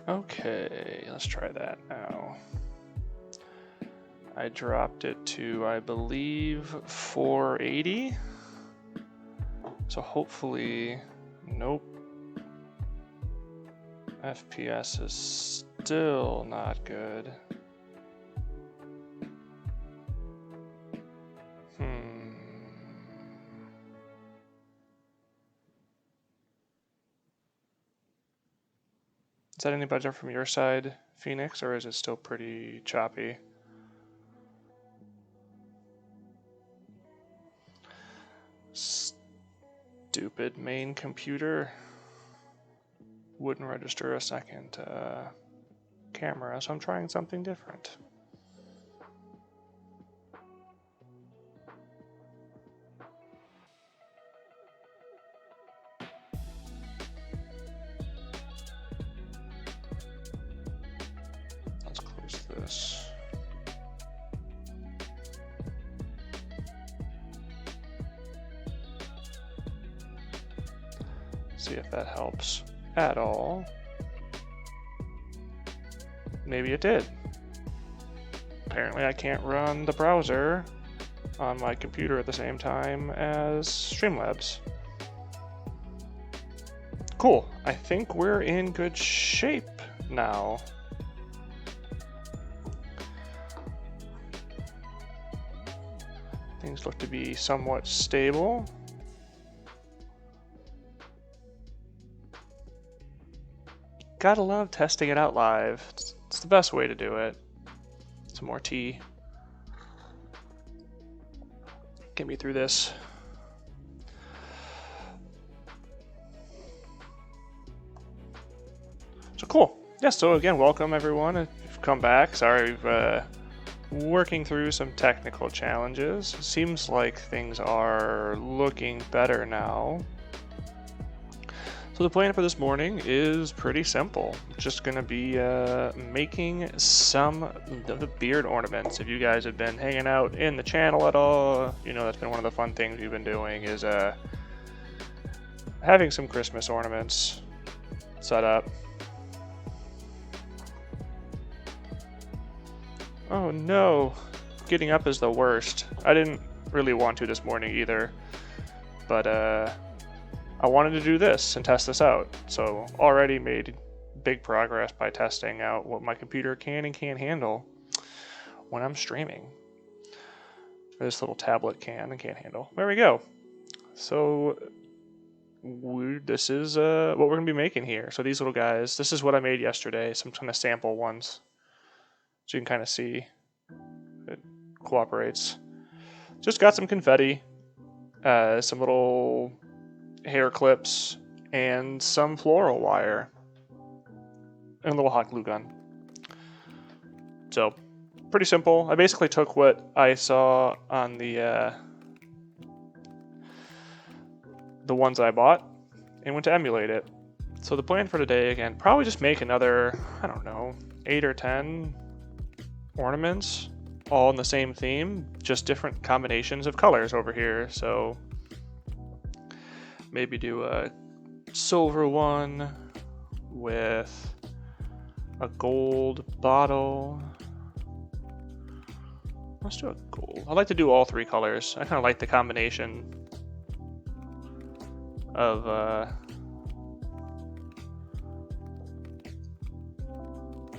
Okay, let's try that now. I dropped it to, I believe, 480. So hopefully, nope. FPS is still not good. Is that any better from your side, Phoenix, or is it still pretty choppy? Stupid main computer wouldn't register a second camera, so I'm trying something different. Let's close this. See if that helps at all. Maybe it did. Apparently I can't run the browser on my computer at the same time as Streamlabs. Cool. I think we're in good shape now. Things look to be somewhat stable. Gotta love testing it out live. It's the best way to do it. Some more tea. Get me through this. So cool. Yeah, so again, welcome everyone. If you've come back, sorry, we've working through some technical challenges. Seems like things are looking better now. So the plan for this morning is pretty simple. Just gonna be making some of the beard ornaments. If you guys have been hanging out in the channel at all, you know that's been one of the fun things we've been doing is having some Christmas ornaments set up. Oh no, getting up is the worst. I didn't really want to this morning either, but I wanted to do this and test this out. So already made big progress by testing out what my computer can and can't handle when I'm streaming. This little tablet can and can't handle. There we go. So this is what we're going to be making here. So these little guys, this is what I made yesterday, some kind of sample ones. So you can kind of see it cooperates. Just got some confetti, some little hair clips, and some floral wire, and a little hot glue gun. So pretty simple. I basically took what I saw on the ones I bought and went to emulate it. So the plan for today, again, probably just make another, I don't know, 8 or 10 ornaments, all in the same theme, just different combinations of colors over here. So maybe do a silver one with a gold bottle. Let's do a gold. I like to do all 3 colors. I kind of like the combination of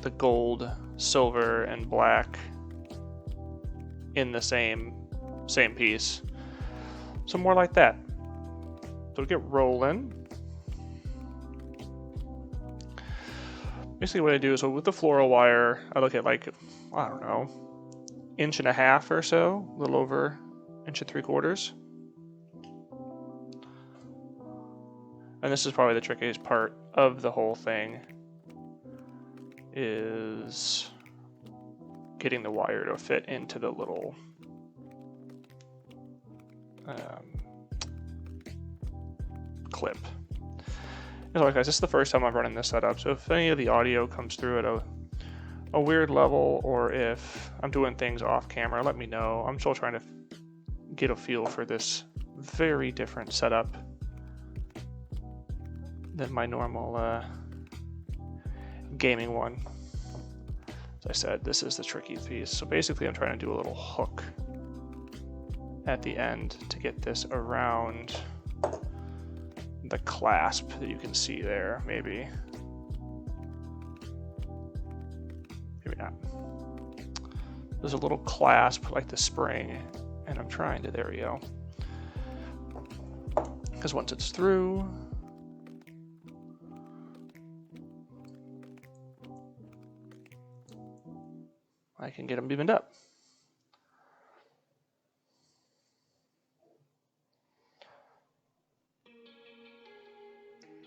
the gold, silver, and black in the same piece. So more like that. So get rolling. Basically what I do is with the floral wire, I look at like, I don't know, 1.5 inches or so, a little over 1 3/4 inches. And this is probably the trickiest part of the whole thing, is getting the wire to fit into the little clip. And so guys, this is the first time I'm running this setup, so if any of the audio comes through at a weird level, or if I'm doing things off camera, let me know. I'm still trying to get a feel for this very different setup than my normal gaming one. As I said, this is the tricky piece. So basically I'm trying to do a little hook at the end to get this around the clasp that you can see there, maybe. Maybe not. There's a little clasp like the spring, and I'm trying to, there we go. Because once it's through, I can get them evened up.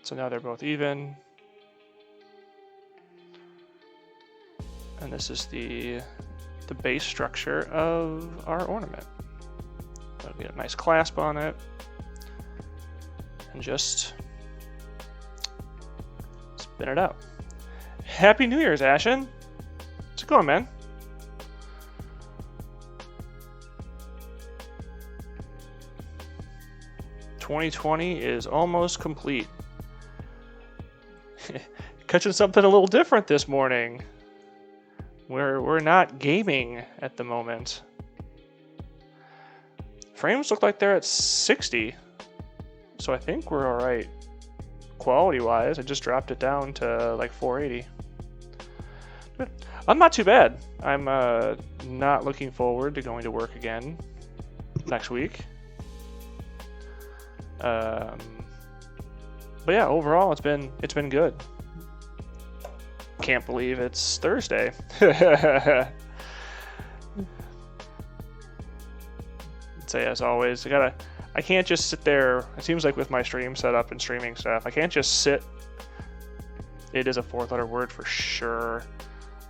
So now they're both even. And this is the base structure of our ornament. That'll get a nice clasp on it. And just spin it out. Happy New Year's, Ashen. How's it going, man? '20 is almost complete. Catching something a little different this morning. We're not gaming at the moment. Frames look like they're at 60. So I think we're alright quality-wise. I just dropped it down to like 480. Good. I'm not too bad. I'm not looking forward to going to work again next week. But yeah, overall it's been good. Can't believe it's Thursday. Say as always, I can't just sit there. It seems like with my stream setup and streaming stuff, I can't just sit. It is a 4-letter word for sure.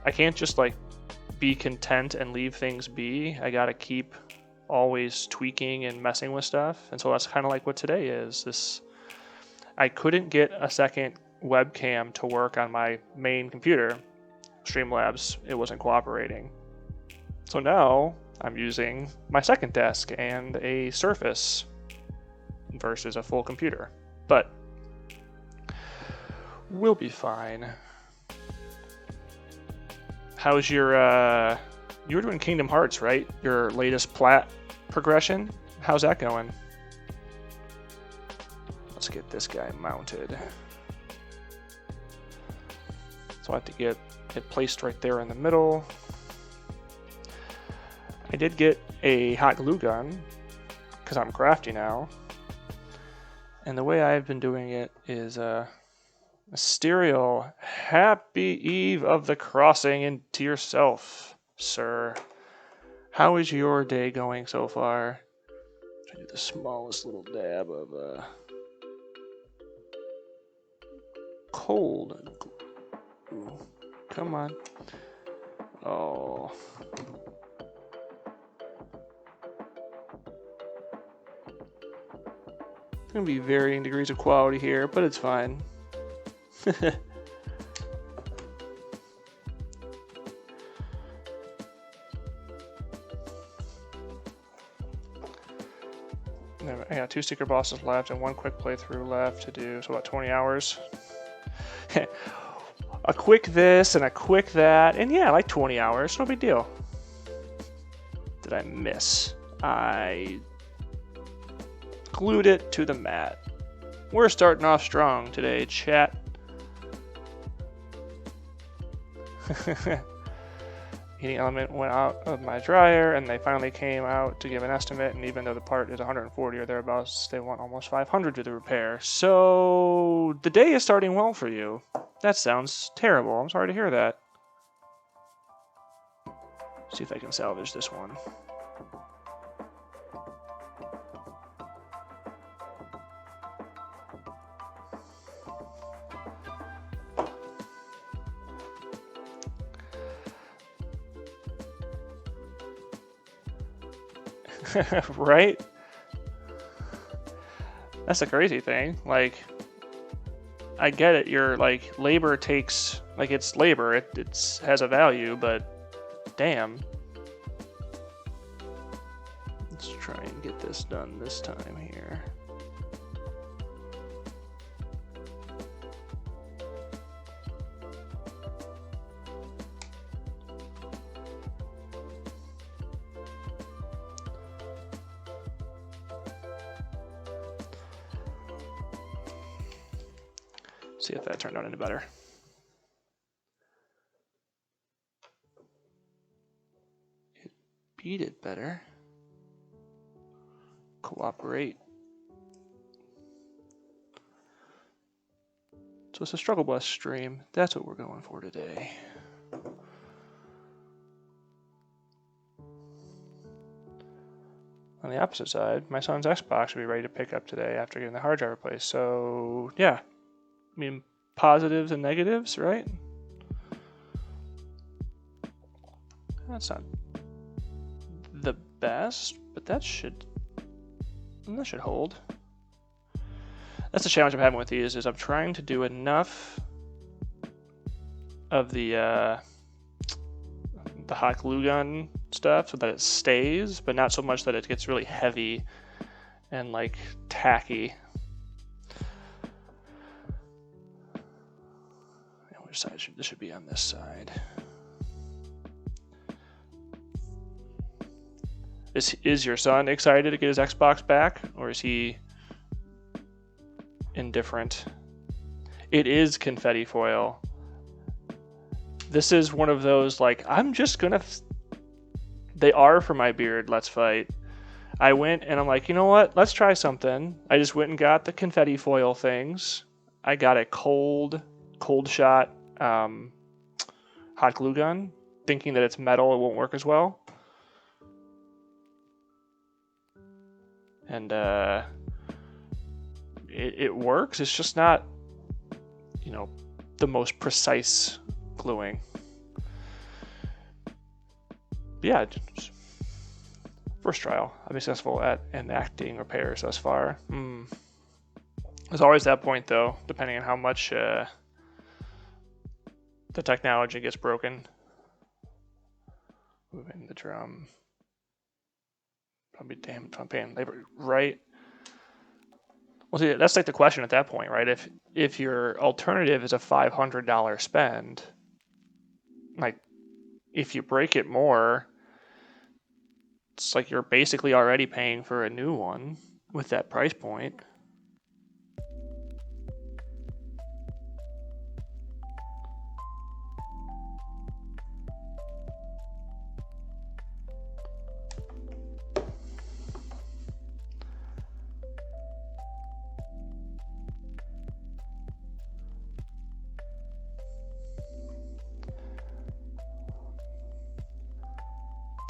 I can't just like be content and leave things be. I gotta keep always tweaking and messing with stuff. And so that's kind of like what today is. I couldn't get a second webcam to work on my main computer, Streamlabs. It wasn't cooperating. So now I'm using my second desk and a Surface versus a full computer. But we'll be fine. How's your you were doing Kingdom Hearts, right? Your latest plat progression? How's that going? Let's get this guy mounted. So I have to get it placed right there in the middle. I did get a hot glue gun because I'm crafty now. And the way I've been doing it is Mysterial, happy eve of the crossing into yourself, sir. How is your day going so far? Try to do the smallest little dab of cold. Ooh, come on. Oh. It's gonna be varying degrees of quality here, but it's fine. I got 2 secret bosses left and 1 quick playthrough left to do, so about 20 hours. A quick this and a quick that, and yeah, like 20 hours, no big deal. Did I miss? I glued it to the mat. We're starting off strong today, chat. Heating element went out of my dryer, and they finally came out to give an estimate, and even though the part is 140 or thereabouts, they want almost 500 to the repair. So the day is starting well for you. That sounds terrible. I'm sorry to hear that. See if I can salvage this one. Right? That's the crazy thing. Like, I get it. Your like labor takes, like, it's labor. It has a value, but damn. Let's try and get this done this time here. See if that turned out any better. It beat it better. Cooperate. So it's a struggle bus stream. That's what we're going for today. On the opposite side, my son's Xbox will be ready to pick up today after getting the hard drive replaced. So yeah, I mean positives and negatives, right? That's not the best, but that should hold. That's the challenge I'm having with these, is I'm trying to do enough of the hot glue gun stuff so that it stays, but not so much that it gets really heavy and like tacky. And which side this should be on this side. Is your son excited to get his Xbox back, or is he indifferent? It is confetti foil. This is one of those, like, I'm just gonna... They are for my beard, let's fight. I went and I'm like, you know what? Let's try something. I just went and got the confetti foil things. I got a cold shot hot glue gun, thinking that it's metal, it won't work as well. And it works. It's just not, you know, the most precise gluing. But yeah, first trial. I've been successful at enacting repairs thus far. There's always that point, though, depending on how much the technology gets broken. Moving the drum. Probably damn if I'm paying labor, right? Well, see, that's like the question at that point, right? If your alternative is a $500 spend, like if you break it more, it's like you're basically already paying for a new one with that price point.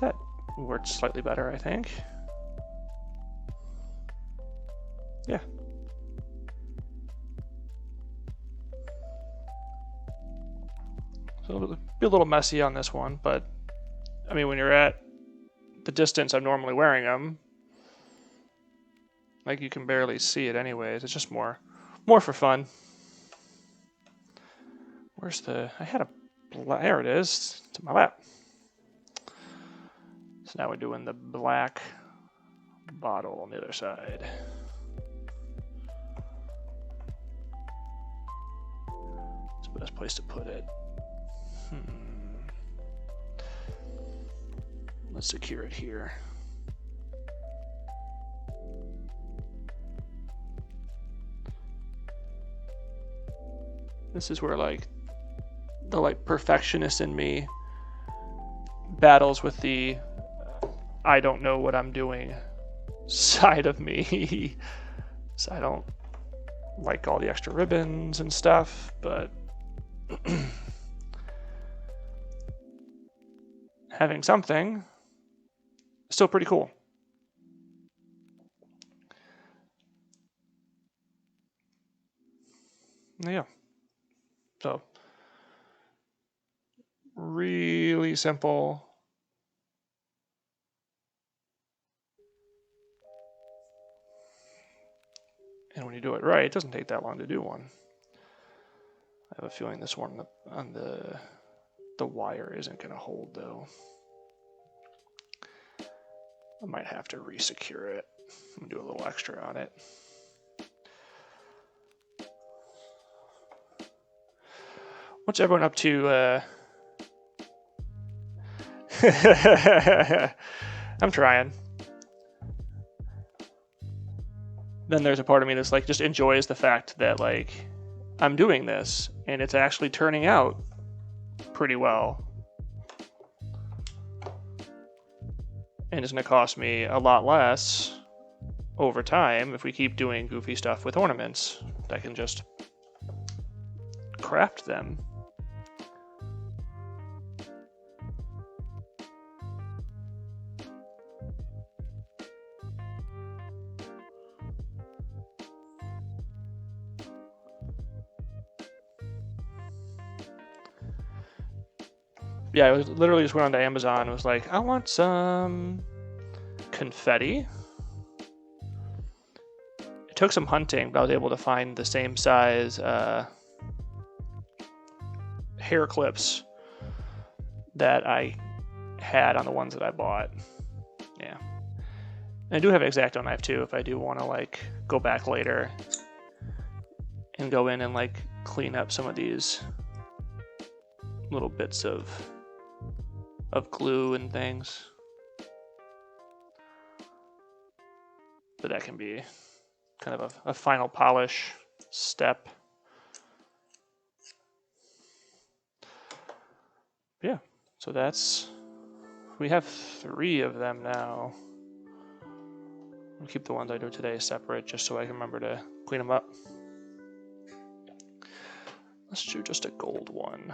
That worked slightly better, I think. Yeah. So it'll be a little messy on this one, but I mean, when you're at the distance I'm normally wearing them, like you can barely see it anyways. It's just more for fun. Where's the... I had a... There it is. It's in my lap. So now we're doing the black bottle on the other side. It's the best place to put it. Let's secure it here. This is where like the perfectionist in me battles with the I don't know what I'm doing side of me. So I don't like all the extra ribbons and stuff, but having something is still pretty cool. Yeah. So really simple. And when you do it right, it doesn't take that long to do one. I have a feeling this one on the wire isn't going to hold, though. I might have to re-secure it. I'm going to do a little extra on it. What's everyone up to? I'm trying. Then there's a part of me that's like just enjoys the fact that like I'm doing this, and it's actually turning out pretty well. And it's going to cost me a lot less over time if we keep doing goofy stuff with ornaments. I can just craft them. Yeah, I literally just went onto Amazon and was like, I want some confetti. It took some hunting, but I was able to find the same size hair clips that I had on the ones that I bought. Yeah. And I do have an X-Acto knife too if I do want to like go back later and go in and like clean up some of these little bits of glue and things. But that can be kind of a final polish step. Yeah, so we have 3 of them now. I'll keep the ones I do today separate just so I can remember to clean them up. Let's do just a gold one.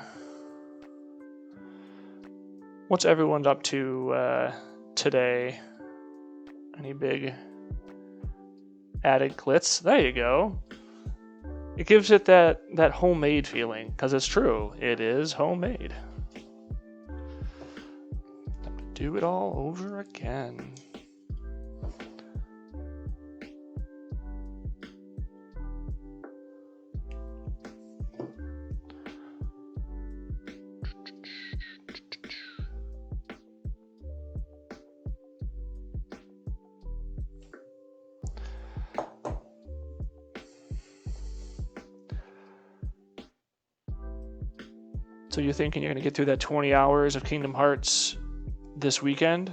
What's everyone up to today? Any big added glitz? There you go. It gives it that homemade feeling, because it's true. It is homemade. Do it all over again. So you're thinking you're going to get through that 20 hours of Kingdom Hearts this weekend,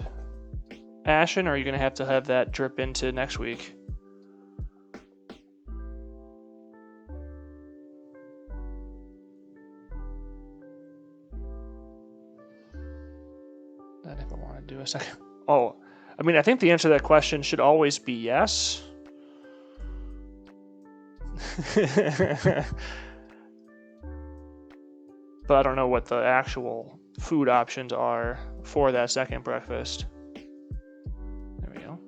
Ashen, or are you going to have that drip into next week? Then if I want to do a second. Oh, I mean, I think the answer to that question should always be yes. But I don't know what the actual food options are for that second breakfast. There we go.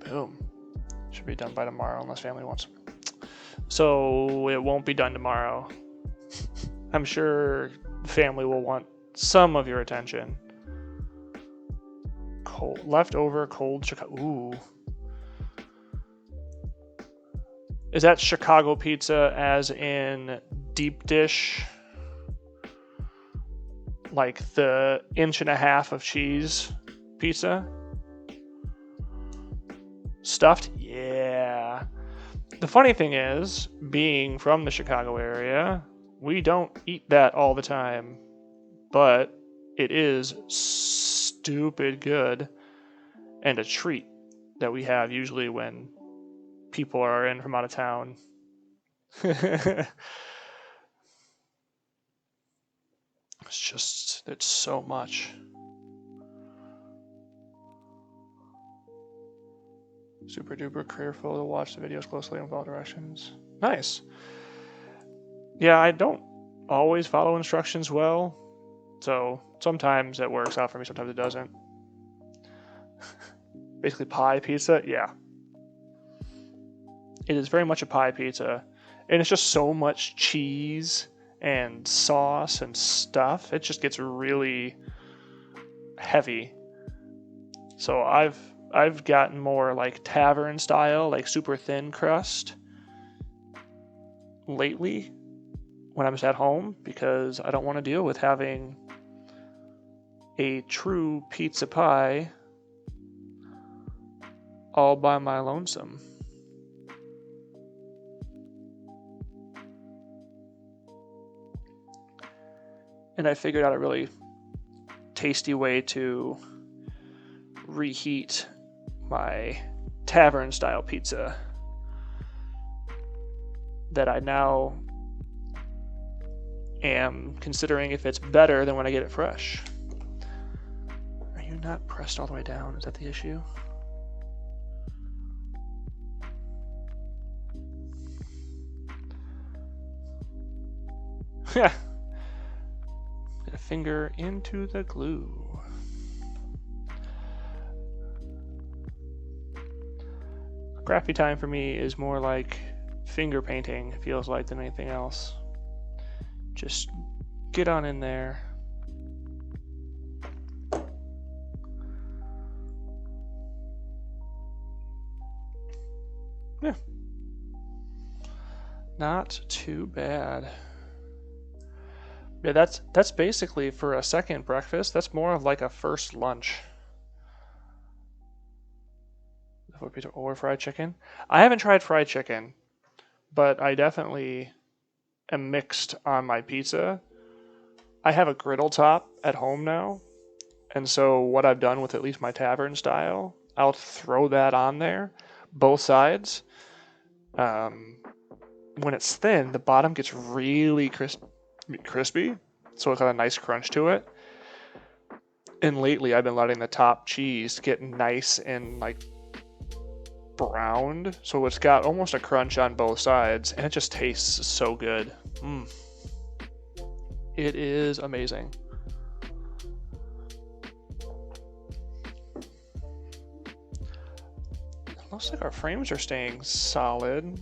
Boom. Should be done by tomorrow unless family wants. So it won't be done tomorrow. I'm sure family will want some of your attention. Cold, leftover cold Chicago. Ooh. Is that Chicago pizza as in deep dish? Like the 1.5 inches of cheese pizza? Stuffed? Yeah. The funny thing is, being from the Chicago area, we don't eat that all the time. But it is stupid good and a treat that we have usually when people are in from out of town. It's so much. Super duper careful to watch the videos closely and follow directions. Nice. Yeah, I don't always follow instructions well, so sometimes it works out for me, sometimes it doesn't. Basically pie pizza, yeah. It is very much a pie pizza, and it's just so much cheese and sauce and stuff. It just gets really heavy. So I've gotten more like tavern style, like super thin crust lately when I'm just at home, because I don't want to deal with having a true pizza pie all by my lonesome. And I figured out a really tasty way to reheat my tavern style pizza that I now am considering if it's better than when I get it fresh. Are you not pressed all the way down? Is that the issue? Yeah. Get a finger into the glue. Crafty time for me is more like finger painting, it feels like, than anything else. Just get on in there. Yeah. Not too bad. Yeah, that's basically for a second breakfast. That's more of like a first lunch. Or fried chicken. I haven't tried fried chicken, but I definitely am mixed on my pizza. I have a griddle top at home now, and so what I've done with at least my tavern style, I'll throw that on there, both sides. When it's thin, the bottom gets really crispy, so it's got a nice crunch to it. And lately, I've been letting the top cheese get nice and like browned, so it's got almost a crunch on both sides, and it just tastes so good. It is amazing. Looks like our frames are staying solid.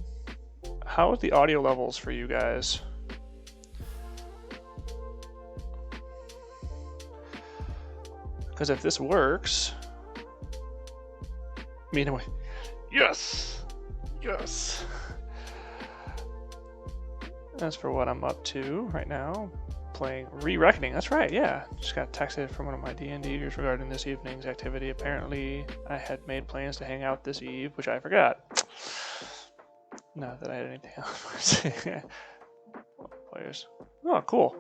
How are the audio levels for you guys? Because if this works, yes, yes. As for what I'm up to right now, playing Re-Reckoning. That's right, yeah. Just got texted from one of my D&Ders regarding this evening's activity. Apparently, I had made plans to hang out this eve, which I forgot. Not that I had anything else. Players. Oh, cool.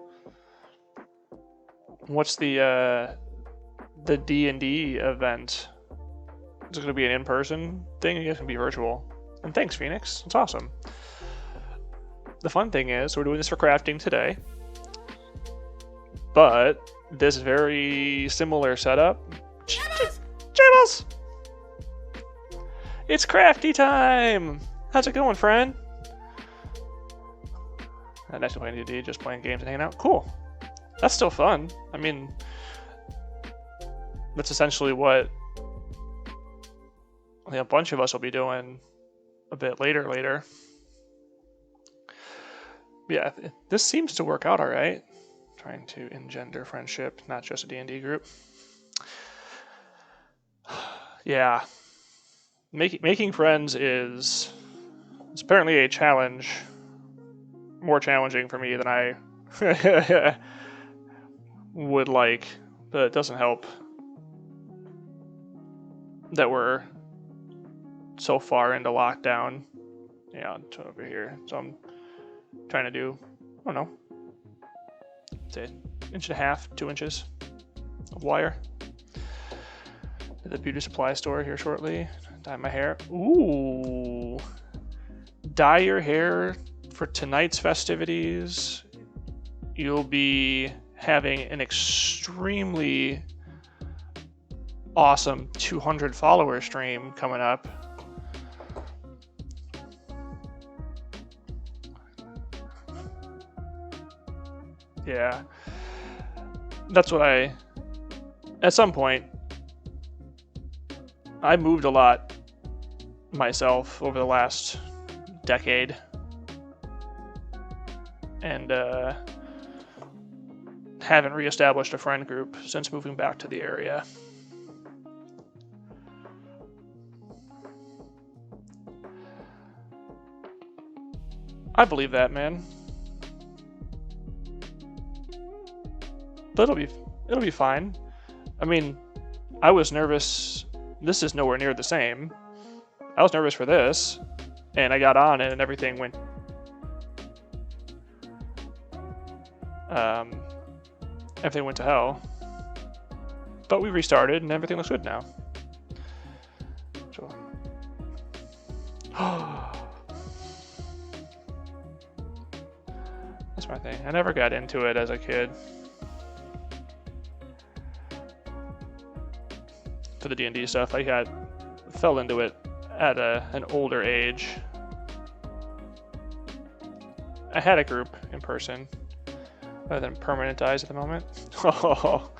What's the D&D event? Is it going to be an in-person thing? I guess it can be virtual. And thanks, Phoenix. It's awesome. The fun thing is, we're doing this for crafting today. But this very similar setup... Jables! It's crafty time! How's it going, friend? Nice to play D&D, just playing games and hanging out. Cool. That's still fun. I mean, that's essentially what a bunch of us will be doing a bit later. Yeah, this seems to work out all right. Trying to engender friendship, not just a D&D group. Yeah. Making friends is apparently a challenge. More challenging for me than I would like, but it doesn't help that we're so far into lockdown. Yeah, over here. So I'm trying to do, I don't know, say 1.5 to 2 inches of wire at the beauty supply store here shortly. Dye my hair. Ooh, dye your hair for tonight's festivities. You'll be having an extremely awesome 200 follower stream coming up. Yeah, that's what at some point, I moved a lot myself over the last decade, and haven't reestablished a friend group since moving back to the area. I believe that, man. But it'll be fine. I mean, I was nervous. This is nowhere near the same. I was nervous for this, and I got on it, and everything went. Everything went to hell. But we restarted, and everything looks good now. So. That's my thing. I never got into it as a kid. For the D&D stuff, I fell into it at an older age. I had a group in person, other than permanentized at the moment. Oh,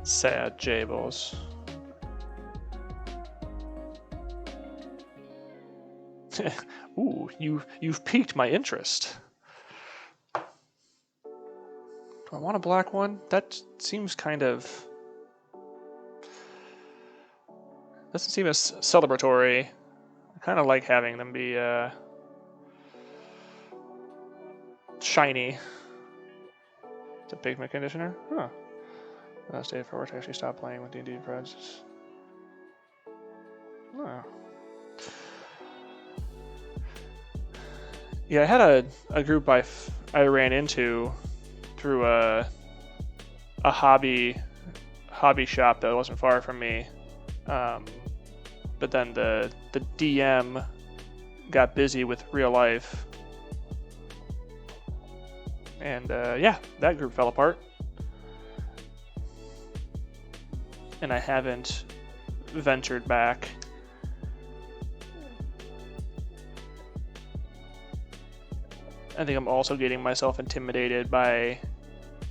sad Jables. Ooh, you've piqued my interest. Do I want a black one? That seems kind of... doesn't seem as celebratory. I kind of like having them be shiny. It's a pigment conditioner? Huh. Last day for work to actually stop playing with D&D friends. Oh. Yeah, I had a group I ran into through a hobby shop that wasn't far from me. But then the DM got busy with real life. And yeah, that group fell apart. And I haven't ventured back. I think I'm also getting myself intimidated by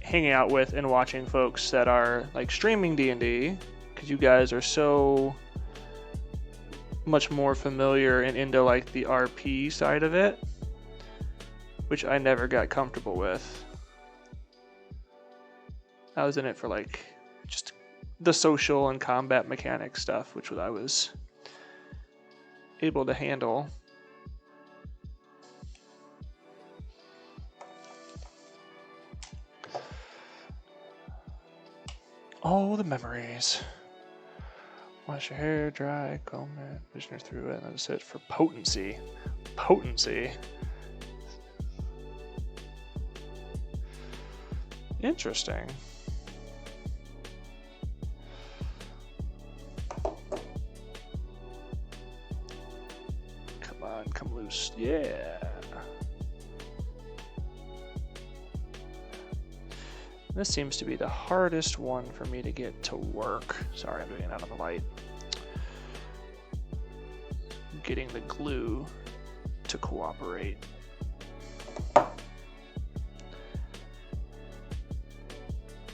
hanging out with and watching folks that are like streaming D&D, because you guys are so much more familiar and into like the RP side of it, which I never got comfortable with. I was in it for like just the social and combat mechanic stuff, which I was able to handle. Oh, the memories. Wash your hair dry, comb it, visioner through it, and that's it for potency. Potency. Interesting. Come on, come loose. Yeah. This seems to be the hardest one for me to get to work. Sorry, I'm doing it out on the light. Getting the glue to cooperate.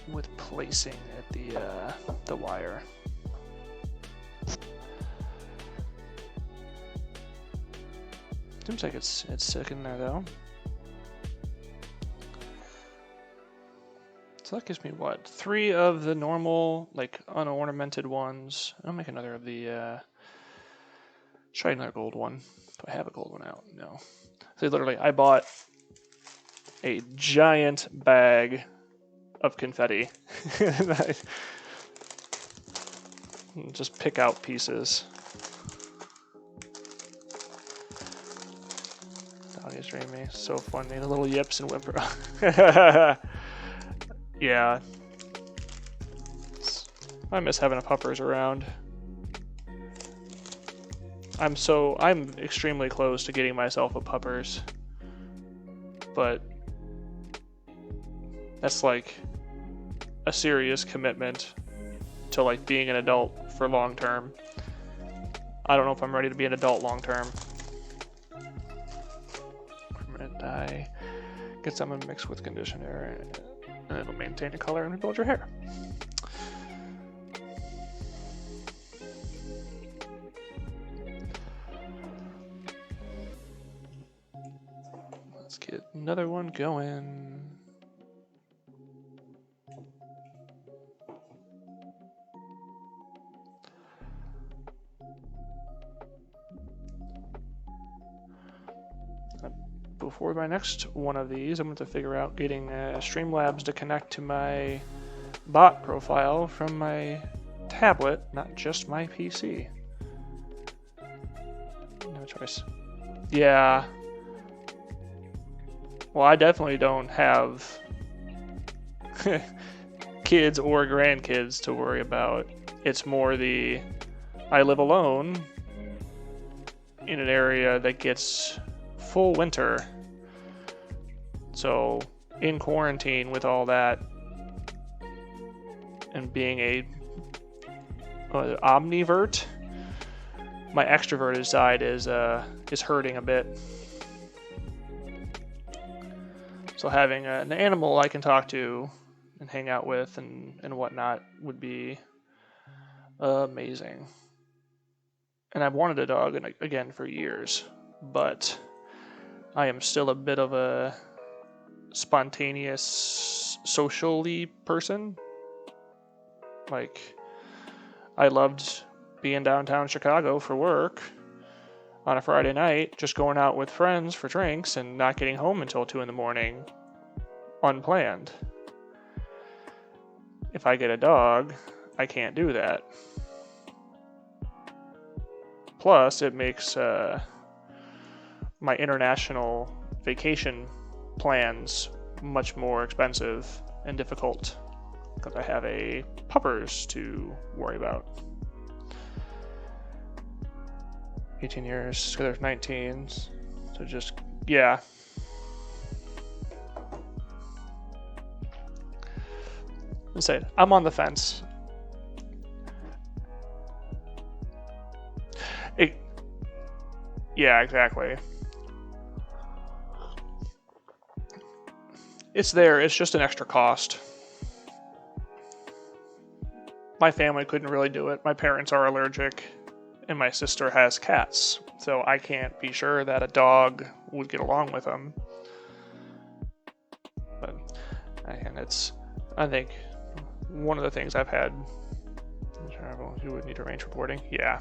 With placing at the wire. Seems like it's sick in there though. So that gives me what? 3 of the normal, like unornamented ones. I'll make another of the try another gold one. Do I have a gold one out? No. So literally I bought a giant bag of confetti. Just pick out pieces. Dog is dreaming me. So funny. The little yips and whimper. Yeah. I miss having a puppers around. I'm extremely close to getting myself a puppers. But that's like a serious commitment to like being an adult for long term. I don't know if I'm ready to be an adult long term. Permanent dye. Get some mixed with conditioner, and it'll maintain the color and rebuild your hair. Let's get another one going. Before my next one of these, I'm going to figure out getting Streamlabs to connect to my bot profile from my tablet, not just my PC. No choice. Yeah. Well, I definitely don't have kids or grandkids to worry about. It's more I live alone in an area that gets full winter. So in quarantine with all that and being a omnivert, my extroverted side is hurting a bit. So having an animal I can talk to and hang out with and whatnot would be amazing. And I've wanted a dog, again, for years, but I am still a bit of a spontaneous, socially person. Like, I loved being downtown Chicago for work on a Friday night, just going out with friends for drinks and not getting home until 2 in the morning, unplanned. If I get a dog, I can't do that. Plus, it makes my international vacation plans much more expensive and difficult because I have a puppers to worry about. 18 years, so there's 19, so just, yeah. Let's say I'm on the fence. Yeah, exactly. It's there, it's just an extra cost. My family couldn't really do it. My parents are allergic, and my sister has cats, so I can't be sure that a dog would get along with them. But, and it's, I think, one of the things I've had. You would need to arrange for boarding. Yeah.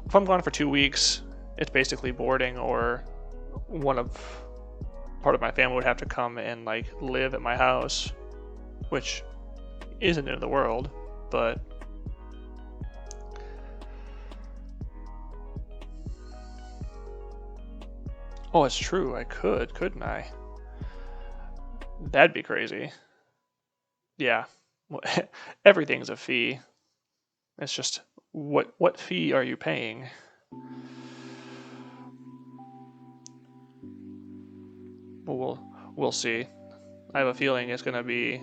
If I'm gone for 2 weeks, it's basically boarding, or part of my family would have to come and like live at my house, which isn't the end of the world, but oh, it's true. I couldn't I? That'd be crazy. Yeah. Everything's a fee. It's just what fee are you paying? Well, we'll see. I have a feeling it's gonna be,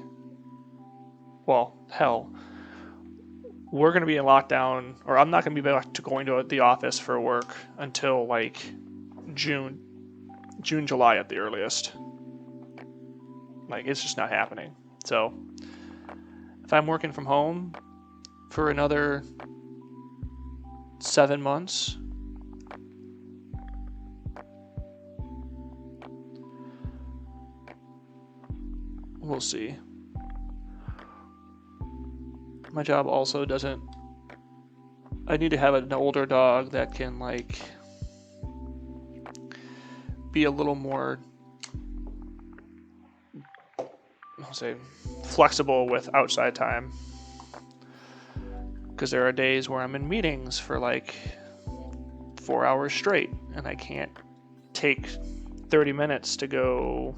well, hell. We're gonna be in lockdown, or I'm not gonna be back to going to the office for work until like June, July at the earliest. Like, it's just not happening. So if I'm working from home for another 7 months, we'll see. My job also doesn't. I need to have an older dog that can like be a little more, I'll say, flexible with outside time. Because there are days where I'm in meetings for like 4 hours straight, and I can't take 30 minutes to go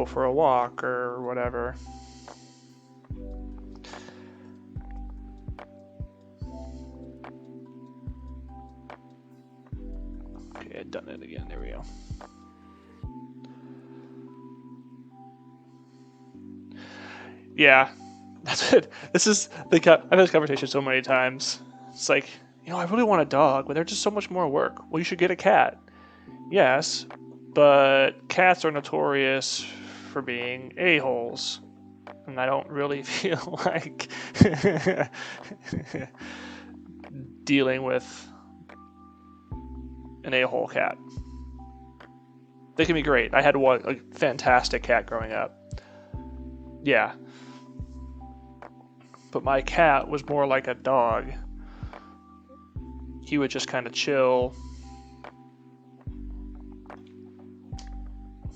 for a walk or whatever. Okay, I've done it again. There we go. Yeah, that's it. I've had this conversation so many times. It's like, I really want a dog, but they're just so much more work. Well, you should get a cat. Yes, but cats are notorious for being a-holes, and I don't really feel like dealing with an a-hole cat. They can be great. I had a fantastic cat growing up. Yeah. But my cat was more like a dog. He would just kind of chill.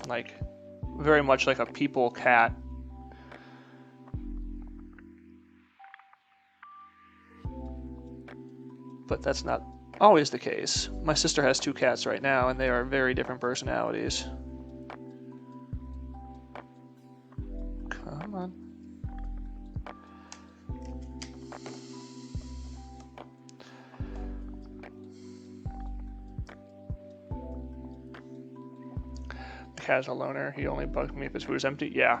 Like, very much like a people cat. But that's not always the case. My sister has 2 cats right now, and they are very different personalities. Come on. cat is a loner. He only bugs me if his food is empty. Yeah.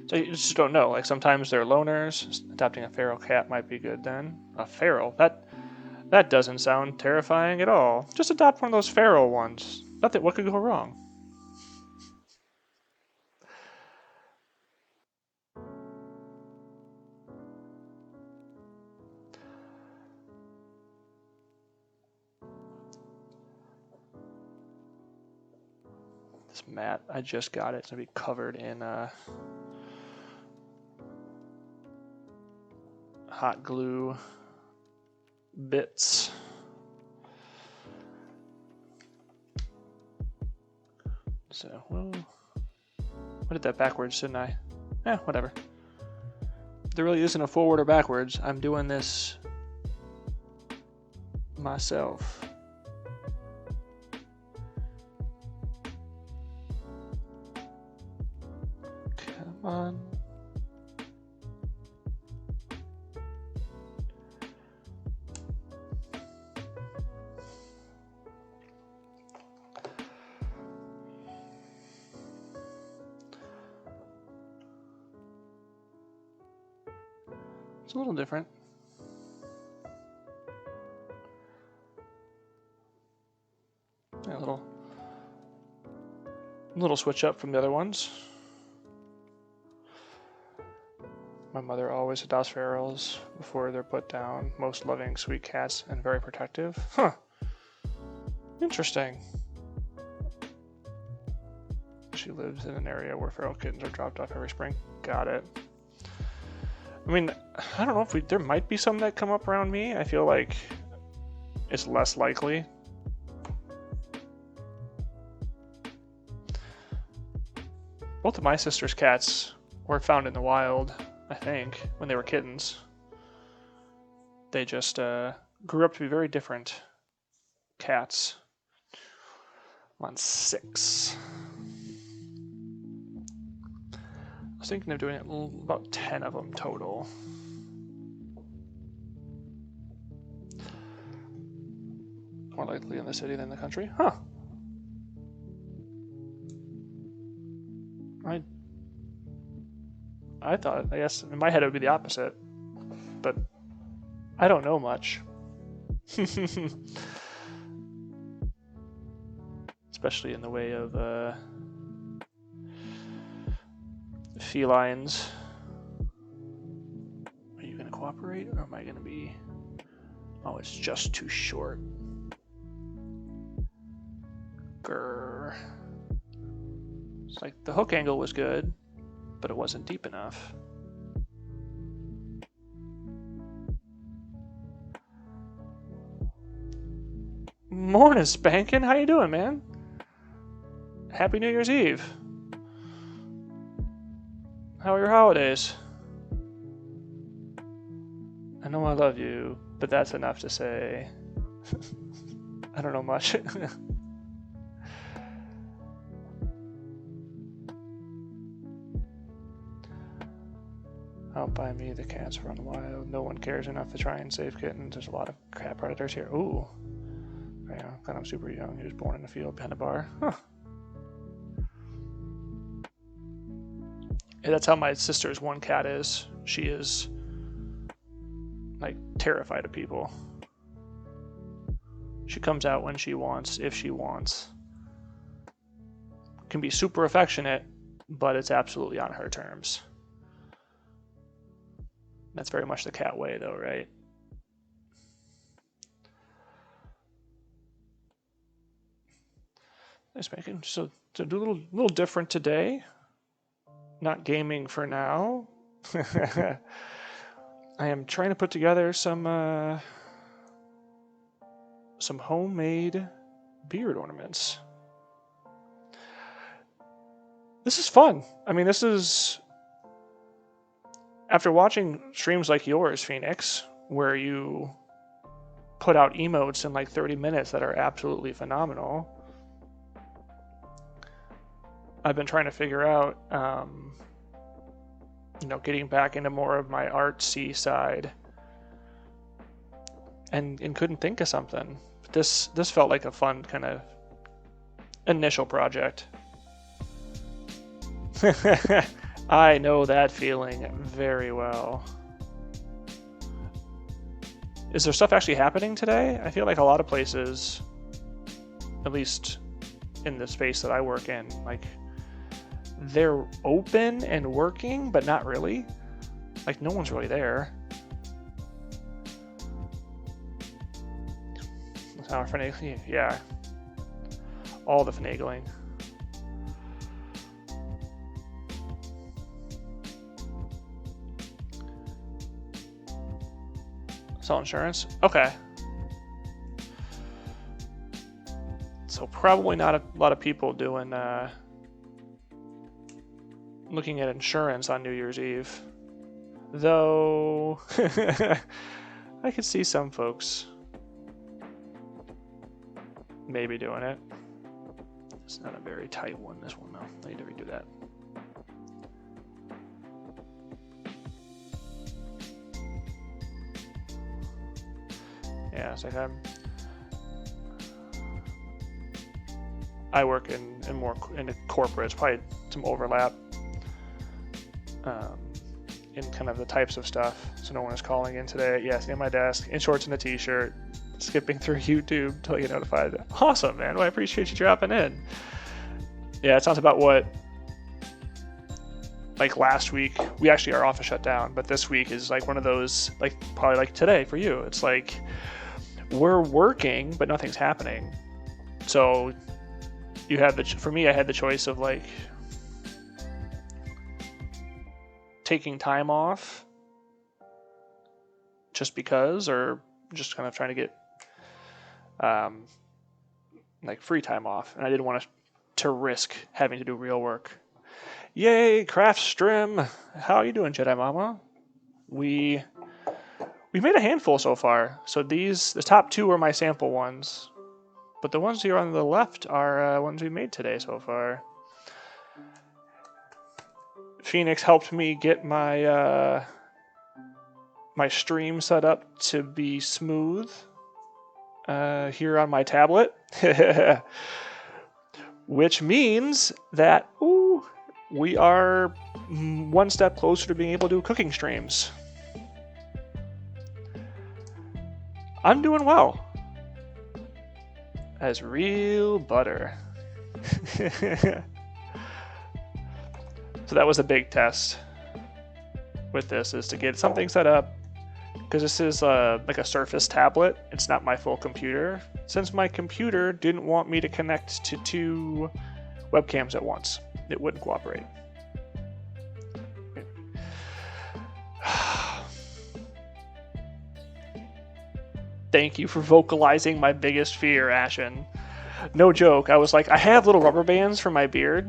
So you just don't know. Like sometimes they're loners. Adopting a feral cat might be good then. A feral? That doesn't sound terrifying at all. Just adopt one of those feral ones. Nothing. What could go wrong? This mat, I just got it. It's gonna be covered in hot glue bits. So, well, I did that backwards, didn't I? Eh, whatever. There really isn't a forward or backwards. I'm doing this myself. Come on. It's a little different. A little switch up from the other ones. My mother always adopts ferals before they're put down. Most loving, sweet cats and very protective. Huh. Interesting. She lives in an area where feral kittens are dropped off every spring. Got it. I mean, I don't know if there might be some that come up around me. I feel like it's less likely. Both of my sister's cats were found in the wild, I think, when they were kittens. They just grew up to be very different cats. I'm on 6. I was thinking of doing about 10 of them total. More likely in the city than the country. Huh. I thought, I guess, in my head it would be the opposite. But I don't know much. Especially in the way of felines. Are you going to cooperate, or am I going to be... Oh, it's just too short. Grr. It's like the hook angle was good, but it wasn't deep enough. Morning, Spankin'. How you doing, man? Happy New Year's Eve. How are your holidays? I know I love you, but that's enough to say. I don't know much. Out by me, the cats run wild. No one cares enough to try and save kittens. There's a lot of cat predators here. Ooh. Yeah, kind of super young. He was born in the field behind a bar. Huh. Yeah, that's how my sister's one cat is. She is, like, terrified of people. She comes out when she wants, if she wants. Can be super affectionate, but it's absolutely on her terms. That's very much the cat way, though, right? Nice, Bacon. So to do a little different today. Not gaming for now. I am trying to put together some homemade beard ornaments. This is fun. I mean, this is... After watching streams like yours, Phoenix, where you put out emotes in like 30 minutes that are absolutely phenomenal, I've been trying to figure out, getting back into more of my artsy side, and couldn't think of something. But this felt like a fun kind of initial project. I know that feeling very well. Is there stuff actually happening today? I feel like a lot of places, at least in the space that I work in, like they're open and working, but not really. Like no one's really there. Yeah, all the finagling. Sell insurance? Okay. So probably not a lot of people doing looking at insurance on New Year's Eve. Though I could see some folks maybe doing it. It's not a very tight one, this one though. I need to redo that. Yeah, it's like I work in more in a corporate. It's probably some overlap in kind of the types of stuff. So no one is calling in today. Yes, in my desk, in shorts and a t-shirt, skipping through YouTube till you get notified. Awesome, man. Well, I appreciate you dropping in. Yeah, it sounds about what. Like last week, we actually our office shut down, but this week is like one of those, like probably like today for you. It's like we're working, but nothing's happening. So you have for me, I had the choice of like taking time off just because, or just kind of trying to get like free time off, and I didn't want to risk having to do real work. Yay, Craft Strim! How are you doing, Jedi Mama? We've made a handful so far. So the top two are my sample ones, but the ones here on the left are ones we made today so far. Phoenix helped me get my my stream set up to be smooth here on my tablet, which means that we are one step closer to being able to do cooking streams. I'm doing well. As real butter. So that was a big test with this, is to get something set up, because this is like a Surface tablet. It's not my full computer, since my computer didn't want me to connect to 2 webcams at once. It wouldn't cooperate. Thank you for vocalizing my biggest fear, Ashen. No joke, I was like, I have little rubber bands for my beard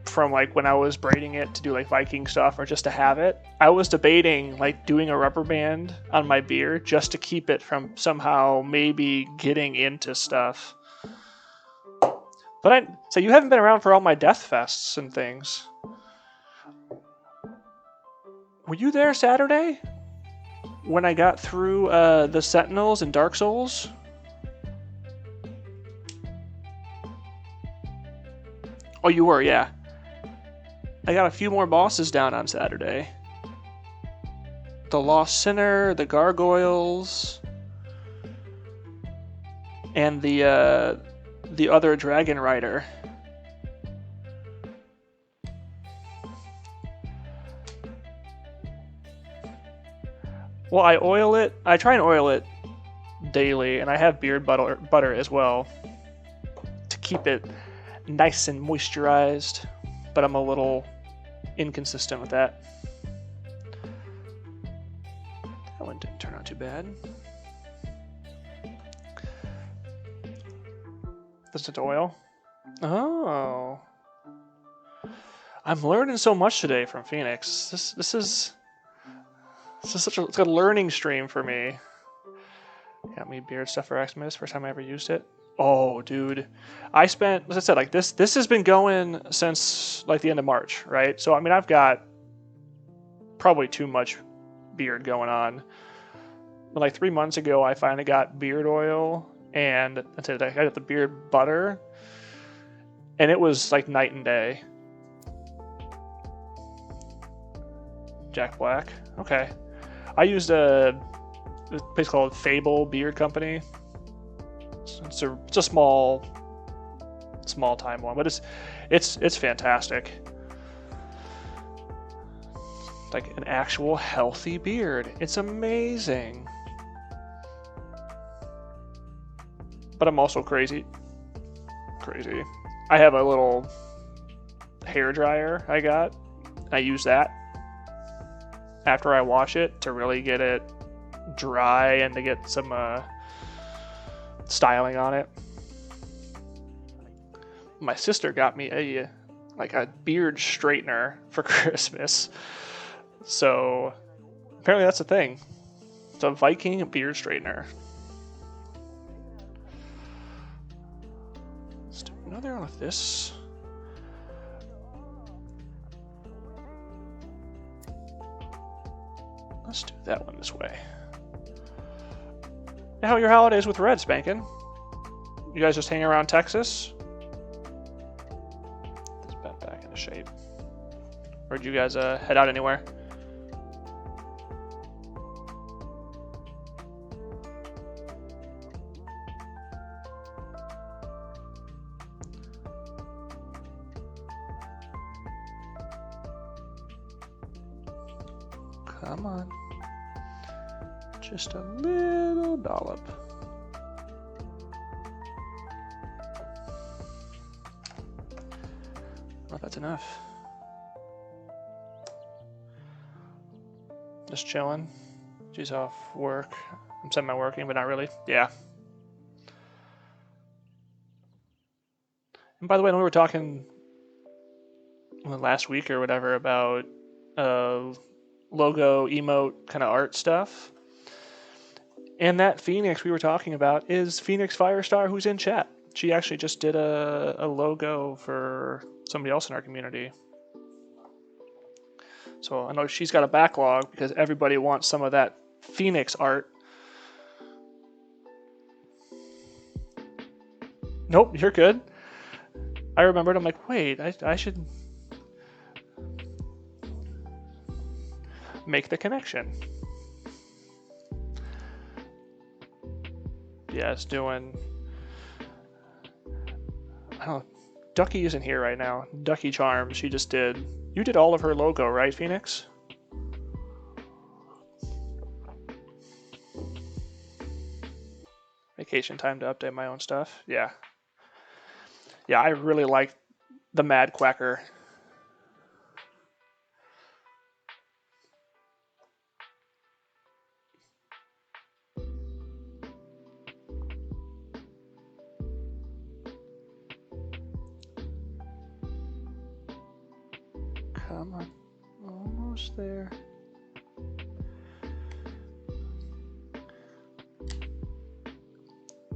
from like when I was braiding it to do like Viking stuff, or just to have it. I was debating like doing a rubber band on my beard just to keep it from somehow maybe getting into stuff. But so you haven't been around for all my death fests and things. Were you there Saturday? When I got through the Sentinels and Dark Souls? Oh, you were, yeah. I got a few more bosses down on Saturday. The Lost Sinner, the Gargoyles, and the other Dragon Rider. Well, I oil it. I try and oil it daily, and I have beard butter as well to keep it nice and moisturized, but I'm a little inconsistent with that. That one didn't turn out too bad. Does it oil? Oh. I'm learning so much today from Phoenix. This is such a learning stream for me. Got me beard stuff for Xmas, first time I ever used it. Oh, dude. I spent, as I said, like this has been going since like the end of March, right? So, I mean, I've got probably too much beard going on. But like 3 months ago, I finally got beard oil, and I got the beard butter. And it was like night and day. Jack Black. Okay. I used a place called Fable Beard Company. It's a small time one, but it's fantastic. Like an actual healthy beard. It's amazing. But I'm also crazy. I have a little hair dryer I got. I use that after I wash it to really get it dry and to get some styling on it. My sister got me a beard straightener for Christmas. So apparently that's a thing. It's a Viking beard straightener. Let's do another one with this. Let's do that one this way. How are your holidays with Red, Spankin'? You guys just hang around Texas? Let's bet back into shape. Or did you guys head out anywhere? Come on. Just a little dollop. Well, that's enough. Just chilling. She's off work. I'm semi-working, but not really. Yeah. And by the way, when we were talking last week or whatever about logo, emote, kind of art stuff, and that Phoenix we were talking about is Phoenix Firestar, who's in chat. She actually just did a logo for somebody else in our community. So I know she's got a backlog because everybody wants some of that Phoenix art. Nope, you're good. I remembered, I'm like, wait, I should make the connection. Yeah, it's doing... I don't know. Ducky isn't here right now. Ducky Charms, she just did... You did all of her logo, right, Phoenix? Vacation time to update my own stuff. Yeah. Yeah, I really like the Mad Quacker. Come on. Almost there.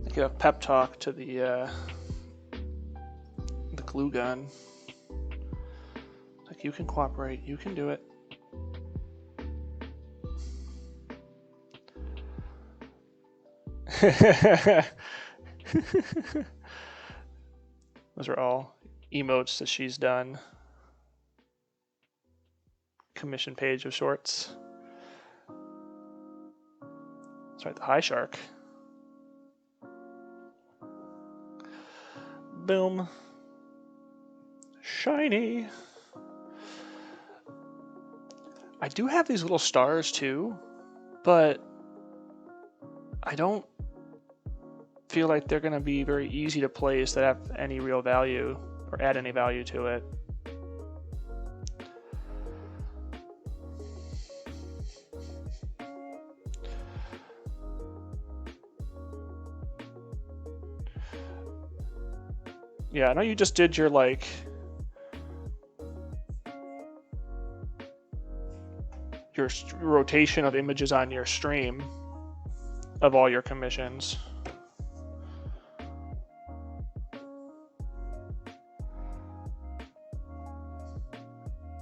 I give a pep talk to the glue gun. Like, you can cooperate. You can do it. Those are all emotes that she's done. Commission page of sorts. That's right, the High Shark. Boom. Shiny. I do have these little stars too, but I don't feel like they're going to be very easy to place that have any real value or add any value to it. Yeah, I know you just did your your rotation of images on your stream of all your commissions.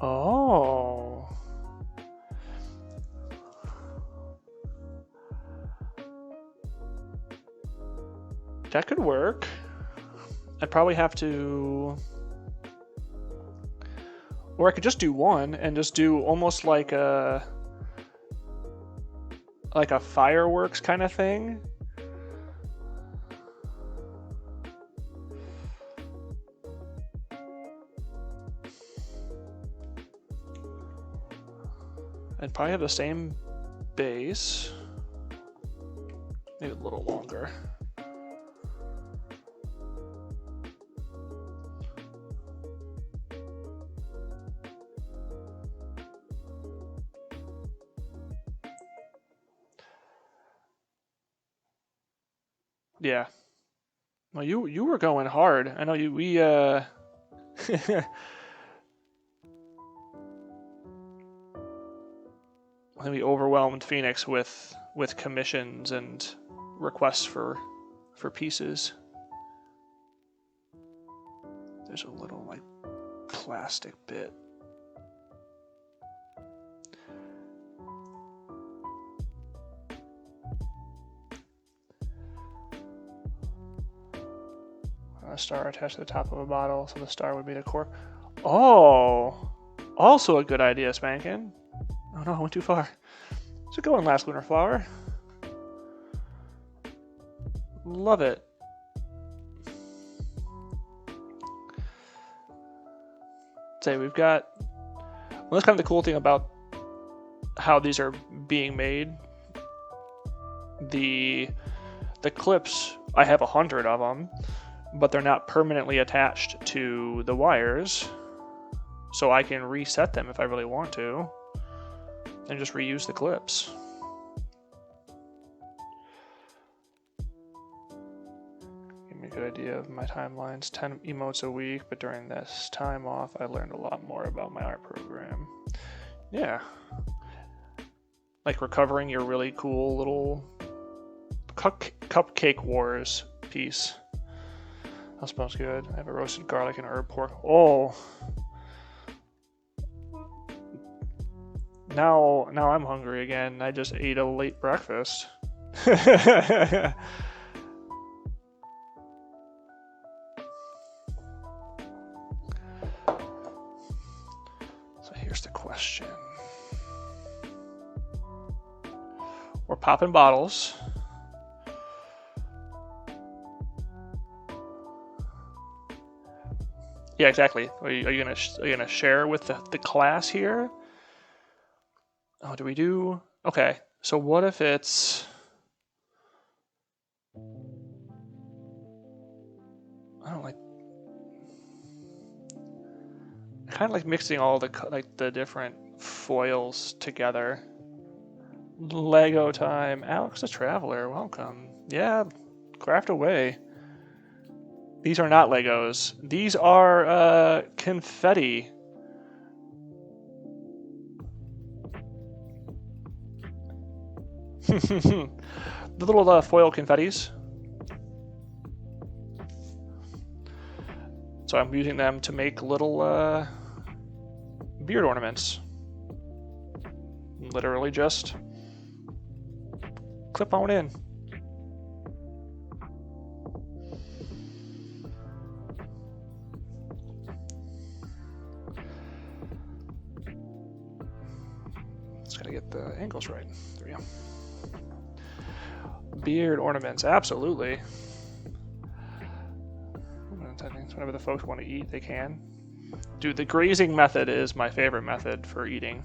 Oh. That could work. I'd probably have to, or I could just do one and just do almost like a fireworks kind of thing. I'd probably have the same base, maybe a little longer. Yeah. Well, you were going hard. I know we we overwhelmed Phoenix with commissions and requests for pieces. There's a little like plastic bit. A star attached to the top of a bottle, so the star would be the core. Oh, also a good idea, Spankin. Oh no, I went too far. So go on, last lunar flower. Love it. Say we've got. Well, that's kind of the cool thing about how these are being made. The clips, I have 100 of them, but they're not permanently attached to the wires, so I can reset them if I really want to, and just reuse the clips. Give me a good idea of my timelines. 10 emotes a week, but during this time off, I learned a lot more about my art program. Yeah. Like recovering your really cool little Cupcake Wars piece. That smells good. I have a roasted garlic and herb pork. Oh. Now I'm hungry again. I just ate a late breakfast. So here's the question. We're popping bottles. Yeah, exactly. Are you gonna share with the class here? Oh, do we do? Okay. So what if it's? I don't like. I kind of like mixing all the different foils together. Lego time. Alex the Traveler, welcome. Yeah, craft away. These are not Legos. These are confetti. The little foil confettis. So I'm using them to make little beard ornaments. Literally just clip on in. Just gotta get the angles right. There we go. Beard ornaments, absolutely. Whenever the folks want to eat, they can. Dude, the grazing method is my favorite method for eating.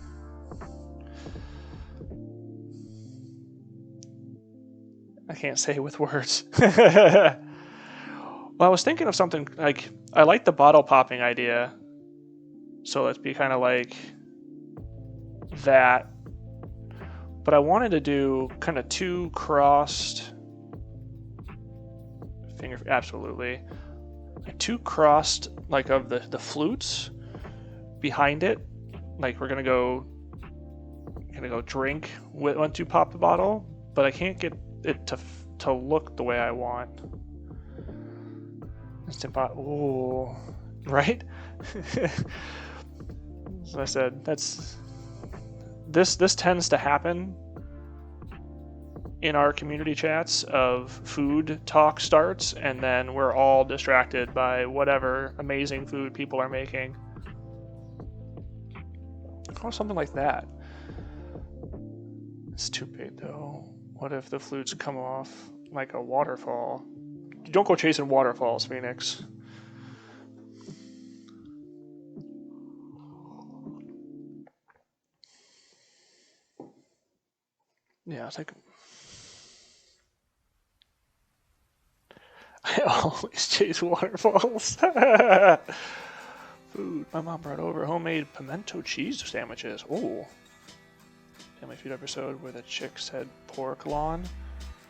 I can't say with words. Well, I was thinking of something like, I like the bottle popping idea. So let's be kind of like that. But I wanted to do kind of two crossed finger, absolutely. Two crossed, like of the flutes behind it. Like we're gonna go drink once you pop the bottle, but I can't get it to look the way I want. Instant pot. Ooh, right? As I said, this tends to happen in our community chats of food talk starts, and then we're all distracted by whatever amazing food people are making. Or something like that. It's too big though. What if the flutes come off like a waterfall? You don't go chasing waterfalls, Phoenix. Yeah, it's like I always chase waterfalls. Food. My mom brought over homemade pimento cheese sandwiches. Oh. Family Feud episode where the chick said pork lawn.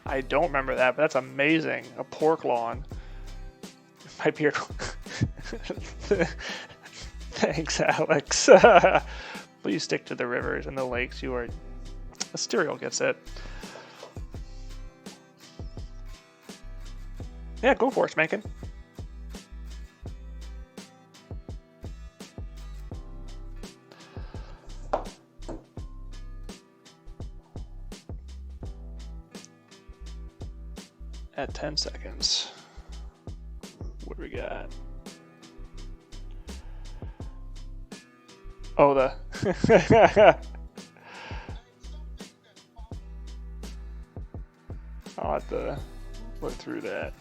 I don't remember that, but that's amazing. A pork lawn. Might be your... Thanks, Alex. Please stick to the rivers and the lakes. You are... Asterial gets it. Yeah, go for it, Smankin. At 10 seconds. What do we got? Oh, the... I'll have to look through that.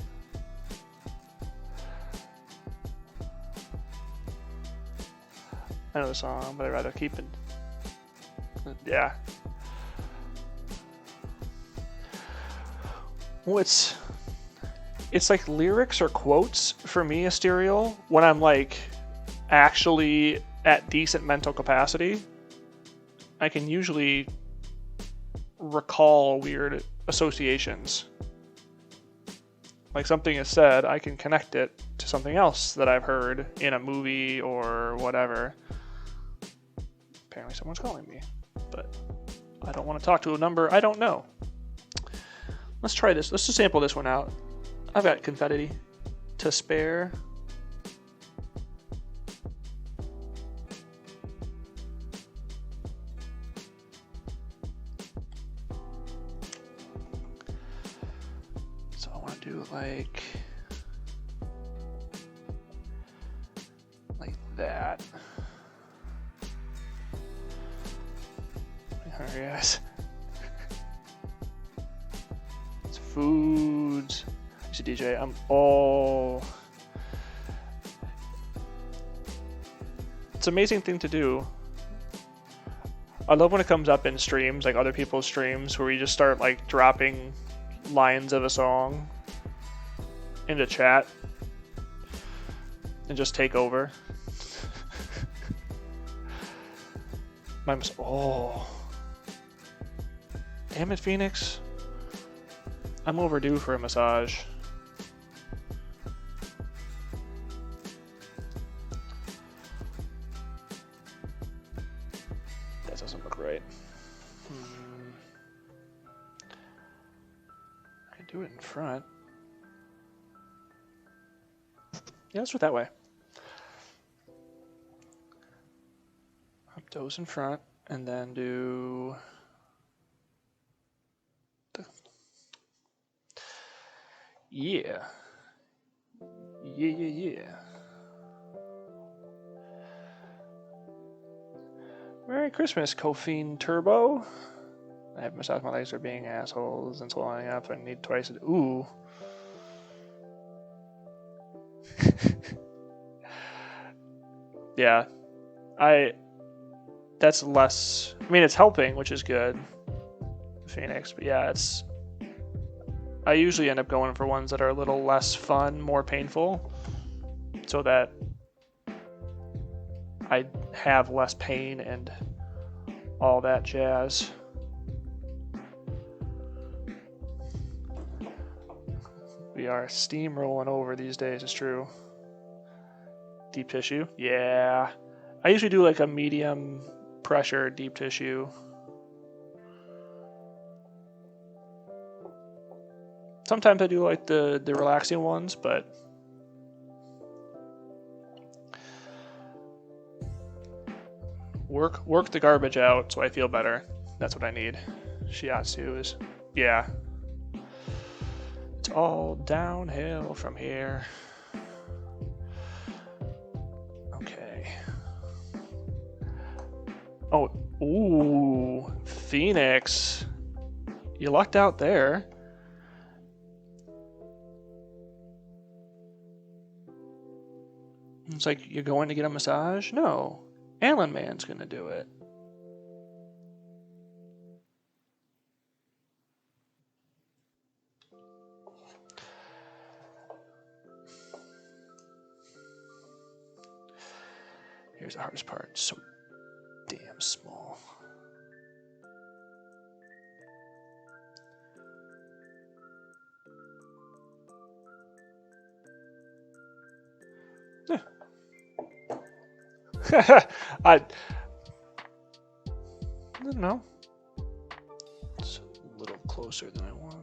I know the song, but I'd rather keep it. Yeah. Well, it's like lyrics or quotes for me, Asterial, when I'm like actually at decent mental capacity. I can usually recall weird associations. Like something is said, I can connect it to something else that I've heard in a movie or whatever. Apparently someone's calling me, but I don't want to talk to a number I don't know. Let's try this. Let's just sample this one out. I've got confetti to spare. So I want to do like that. Alright, guys. It's foods. He's a DJ. I'm all. It's an amazing thing to do. I love when it comes up in streams, like other people's streams, where we just start like dropping lines of a song into chat and just take over. Oh. Damn it, Phoenix. I'm overdue for a massage. That doesn't look right. I can do it in front. Yeah, let's do it that way. Up those in front, and then do the... Yeah. Merry Christmas, Caffeine Turbo. I have massaged my legs for being assholes and swallowing up. I need twice. Ooh. Yeah. That's less. I mean, it's helping, which is good. Phoenix, but yeah, it's. I usually end up going for ones that are a little less fun, more painful, so that I have less pain and all that jazz. We are steamrolling over these days, it's true. Deep tissue? Yeah. I usually do like a medium pressure deep tissue. Sometimes I do like the relaxing ones, but work the garbage out so I feel better. That's what I need. Shiatsu is Yeah. It's all downhill from here. Okay. Oh, ooh, Phoenix. You lucked out there. It's like, you're going to get a massage? No. Alan Man's gonna do it. Here's the hardest part. So damn small. I don't know. It's a little closer than I want.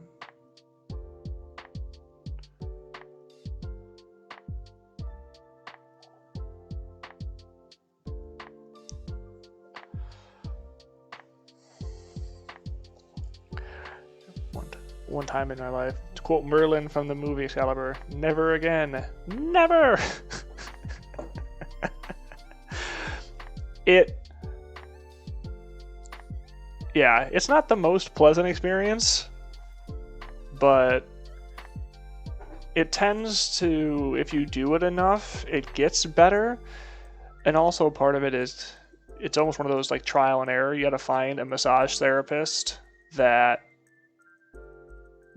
One time in my life, to quote Merlin from the movie Excalibur, never again. Never! Yeah, it's not the most pleasant experience, but it tends to, if you do it enough, it gets better. And also part of it is, it's almost one of those like trial and error. You gotta find a massage therapist that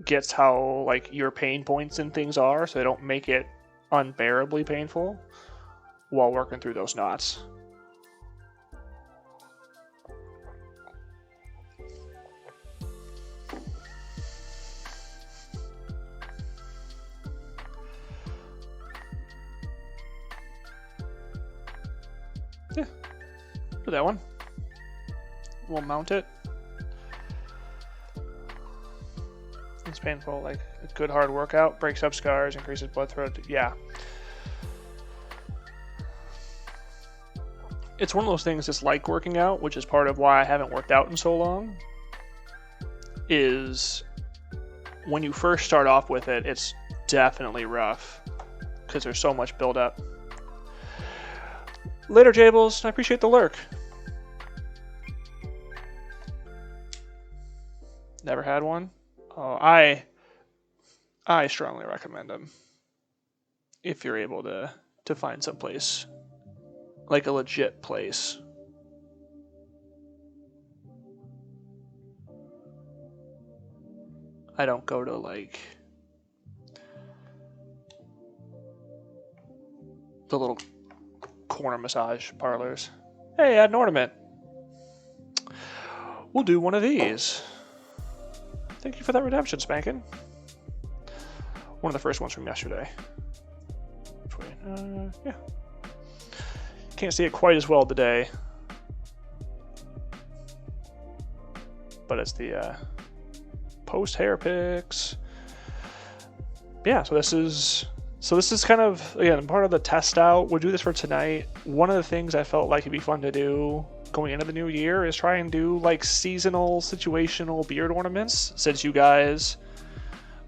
gets how like your pain points and things are, so they don't make it unbearably painful while working through those knots. Yeah, do that one. We'll mount it. It's painful, like a good hard workout, breaks up scars, increases blood flow. Yeah. It's one of those things that's like working out, which is part of why I haven't worked out in so long, is when you first start off with it, it's definitely rough because there's so much buildup. Later, Jables. I appreciate the lurk. Never had one? Oh, I strongly recommend them if you're able to find some place, like a legit place. I don't go to like the little corner massage parlors. Hey, add an ornament. We'll do one of these. Thank you for that redemption, Spankin'. One of the first ones from yesterday. Yeah. Can't see it quite as well today. But it's the post hair pics. Yeah, so this is kind of, again, part of the test out. We'll do this for tonight. One of the things I felt like it'd be fun to do going into the new year is try and do like seasonal, situational beard ornaments, since you guys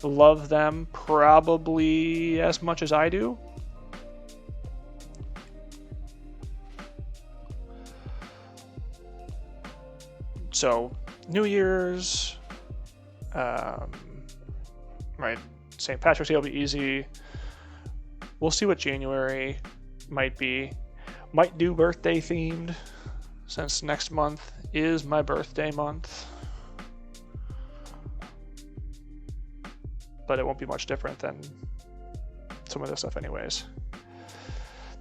love them probably as much as I do. So, New Year's, right, St. Patrick's Day will be easy. We'll see what January might be. Might do birthday themed, since next month is my birthday month. But it won't be much different than some of this stuff anyways.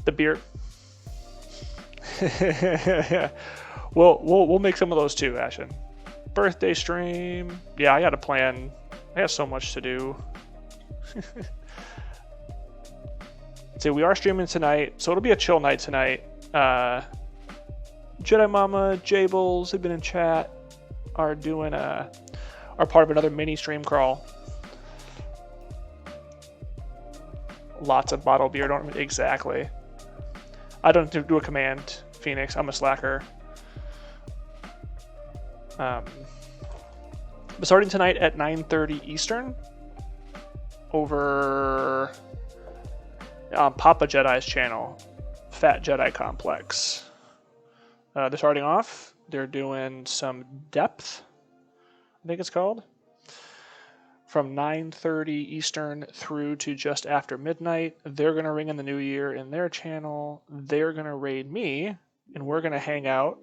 The beard. We'll make some of those too, Ashen. Birthday stream. Yeah, I got a plan. I have so much to do. So we are streaming tonight, so it'll be a chill night tonight. Jedi Mama, Jables have been in chat, are doing are part of another mini stream crawl. Lots of bottle beard ornament. Exactly. I don't do a command, Phoenix. I'm a slacker. But starting tonight at 9:30 Eastern over on Papa Jedi's channel, Fat Jedi Complex. They're starting off. They're doing some depth, I think it's called, from 9:30 Eastern through to just after midnight. They're going to ring in the new year in their channel. They're going to raid me, and we're going to hang out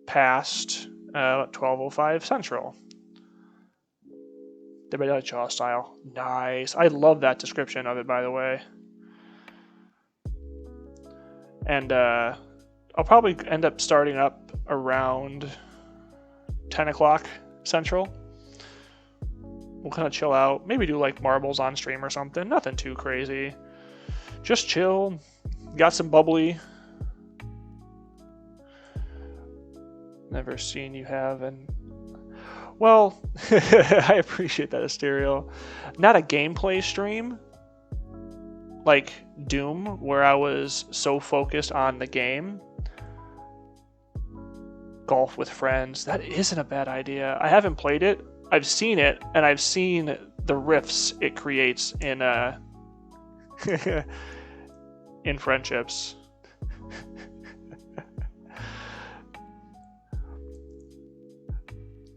past 12:05 Central. Dead by Daylight Jaw style. Nice. I love that description of it, by the way. And I'll probably end up starting up around 10 o'clock Central. We'll kind of chill out. Maybe do like marbles on stream or something. Nothing too crazy. Just chill. Got some bubbly. Never seen you have an... Well, I appreciate that, Asterio. Not a gameplay stream like Doom, where I was so focused on the game. Golf with friends. That isn't a bad idea. I haven't played it. I've seen it, and I've seen the rifts it creates in in friendships.